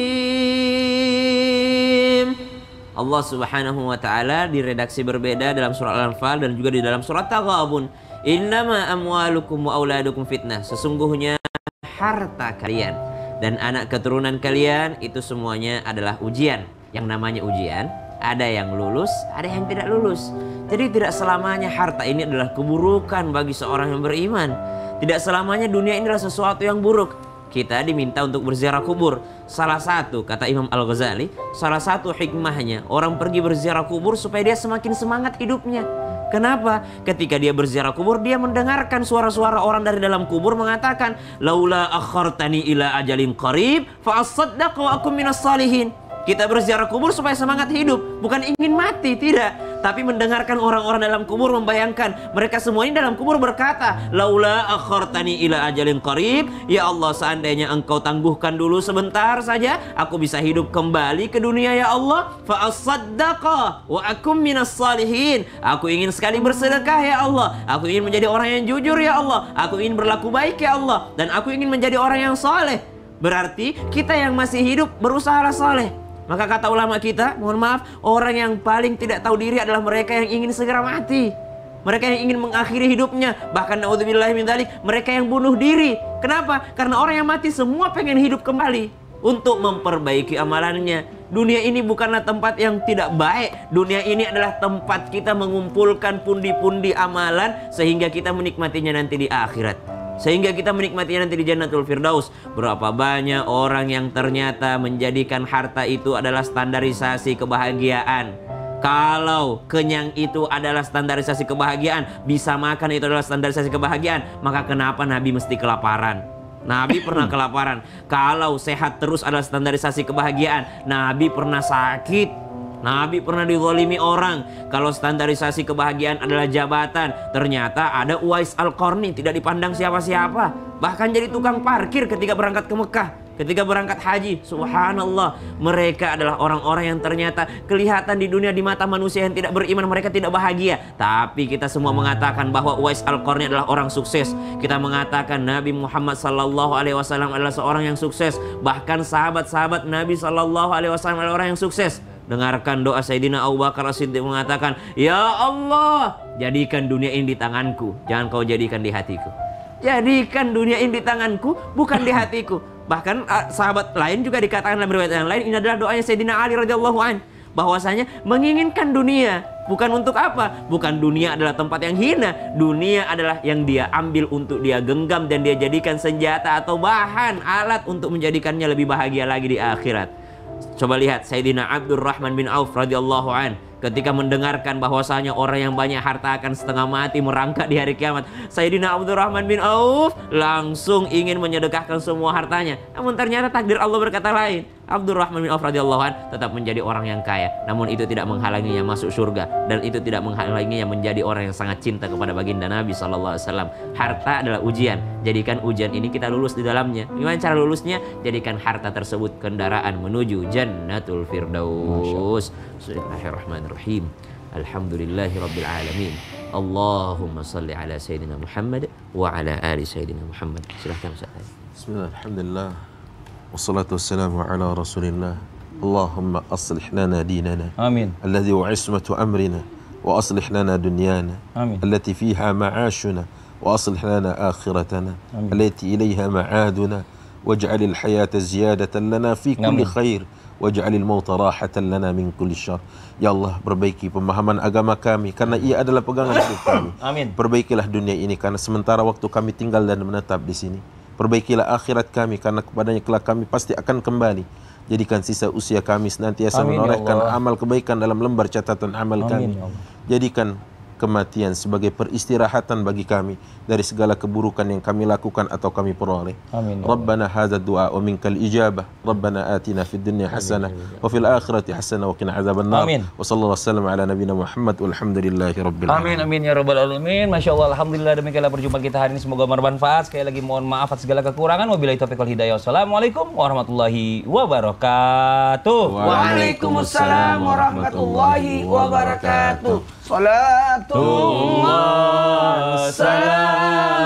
Allah Subhanahu wa taala di redaksi berbeda dalam surat Al-Anfal dan juga di dalam surat Taghabun. Innama amwalukum wa auladukum fitnah. Sesungguhnya harta kalian dan anak keturunan kalian itu semuanya adalah ujian. Yang namanya ujian, ada yang lulus, ada yang tidak lulus. Jadi tidak selamanya harta ini adalah keburukan bagi seorang yang beriman. Tidak selamanya dunia ini adalah sesuatu yang buruk. Kita diminta untuk berziarah kubur. Salah satu, kata Imam Al-Ghazali, salah satu hikmahnya orang pergi berziarah kubur supaya dia semakin semangat hidupnya. Kenapa? Ketika dia berziarah kubur, dia mendengarkan suara-suara orang dari dalam kubur mengatakan, laula akhartani ila ajalin qarib fa asaddaq wa akum minas salihin. Kita berziarah kubur supaya semangat hidup, bukan ingin mati, tidak. Tapi mendengarkan orang-orang dalam kubur membayangkan, mereka semua ini dalam kubur berkata, laula akhartani ila ajalin qarib, ya Allah seandainya engkau tangguhkan dulu sebentar saja, aku bisa hidup kembali ke dunia ya Allah, fa asaddaqa wa akum minas salihin. Aku ingin sekali bersedekah ya Allah, aku ingin menjadi orang yang jujur ya Allah, aku ingin berlaku baik ya Allah, dan aku ingin menjadi orang yang saleh. Berarti kita yang masih hidup berusaha saleh. Maka kata ulama kita, mohon maaf, orang yang paling tidak tahu diri adalah mereka yang ingin segera mati. Mereka yang ingin mengakhiri hidupnya. Bahkan naudzubillahi min dzalik, mereka yang bunuh diri. Kenapa? Karena orang yang mati semua pengen hidup kembali untuk memperbaiki amalannya. Dunia ini bukanlah tempat yang tidak baik. Dunia ini adalah tempat kita mengumpulkan pundi-pundi amalan sehingga kita menikmatinya nanti di akhirat. Sehingga kita menikmatinya nanti di Jannatul Firdaus. Berapa banyak orang yang ternyata menjadikan harta itu adalah standarisasi kebahagiaan. Kalau kenyang itu adalah standarisasi kebahagiaan, bisa makan itu adalah standarisasi kebahagiaan, maka kenapa Nabi mesti kelaparan? Nabi pernah kelaparan. Kalau sehat terus adalah standarisasi kebahagiaan, Nabi pernah sakit. Nabi pernah dizalimi orang. Kalau standarisasi kebahagiaan adalah jabatan, ternyata ada Uwais Al-Qarni, tidak dipandang siapa-siapa. Bahkan jadi tukang parkir ketika berangkat ke Mekah, ketika berangkat haji. Subhanallah, mereka adalah orang-orang yang ternyata kelihatan di dunia di mata manusia yang tidak beriman, mereka tidak bahagia. Tapi kita semua mengatakan bahwa Uwais Al-Qarni adalah orang sukses. Kita mengatakan Nabi Muhammad SAW adalah seorang yang sukses. Bahkan sahabat-sahabat Nabi SAW adalah orang yang sukses. Dengarkan doa Sayyidina Abu Bakar As-Siddiq mengatakan, ya Allah, jadikan dunia ini di tanganku, jangan kau jadikan di hatiku. Jadikan dunia ini di tanganku, bukan di hatiku. Bahkan sahabat lain juga dikatakan dalam riwayat yang lain, ini adalah doanya Sayyidina Ali radhiyallahu an, bahwasanya menginginkan dunia bukan untuk apa? Bukan dunia adalah tempat yang hina. Dunia adalah yang dia ambil untuk dia genggam dan dia jadikan senjata atau bahan alat untuk menjadikannya lebih bahagia lagi di akhirat. Coba lihat Sayyidina Abdurrahman bin Auf radhiyallahu an, ketika mendengarkan bahwasanya orang yang banyak harta akan setengah mati merangkak di hari kiamat, Sayyidina Abdurrahman bin Auf langsung ingin menyedekahkan semua hartanya. Namun ternyata takdir Allah berkata lain. Abdurrahman bin Auf radhiyallahu an tetap menjadi orang yang kaya, namun itu tidak menghalanginya masuk surga, dan itu tidak menghalanginya menjadi orang yang sangat cinta kepada baginda Nabi SAW. Harta adalah ujian, jadikan ujian ini kita lulus di dalamnya. Gimana cara lulusnya? Jadikan harta tersebut kendaraan menuju Jannatul Firdaus. Bismillahirrahmanirrahim. Alhamdulillahirabbil alamin. Allahumma salli ala sayyidina Muhammad wa ala ali sayyidina Muhammad. Silakan Ustaz. Bismillah, alhamdulillah. Wassalatu wassalamu ala rasulillah. Allahumma aslih lana dinana. Amin. Alladhi wa ismatu amrina. Wa aslih lana dunyana. Amin. Allati fiha ma'ashuna. Wa aslih lana akhiratana. Allati ilayha ma'aduna. Waj'alil hayata ziyadatan lana fi kulli khair. Waj'alil mauta rahatan lana min kulli syarr. Ya Allah, perbaiki pemahaman agama kami karena ia adalah pegangan hidup kami. Amin. Perbaikilah dunia ini karena sementara waktu kami tinggal dan menetap di sini. Perbaikilah akhirat kami karena kepadanya kelak kami pasti akan kembali. Jadikan sisa usia kami senantiasa menorehkan amal kebaikan dalam lembar catatan amal kami. Jadikan kematian sebagai peristirahatan bagi kami dari segala keburukan yang kami lakukan atau kami peroleh. Amin. Rabbana hadza du'a wa minkal ijabah. Rabbana atina fid dunya hasanah wa fil akhirati hasanah wa qina adzabannar. Wa sallallahu wasallam ala nabiyyina Muhammad walhamdulillahi rabbil alamin. Amin amin ya rabbal alamin. Masyaallah, alhamdulillah, demikianlah perjumpaan kita hari ini, semoga bermanfaat. Sekali lagi mohon maaf atas segala kekurangan. Wabillahi taufiq wal hidayah. Wassalamualaikum warahmatullahi wabarakatuh. Waalaikumsalam warahmatullahi wabarakatuh. Salatullah, salamullah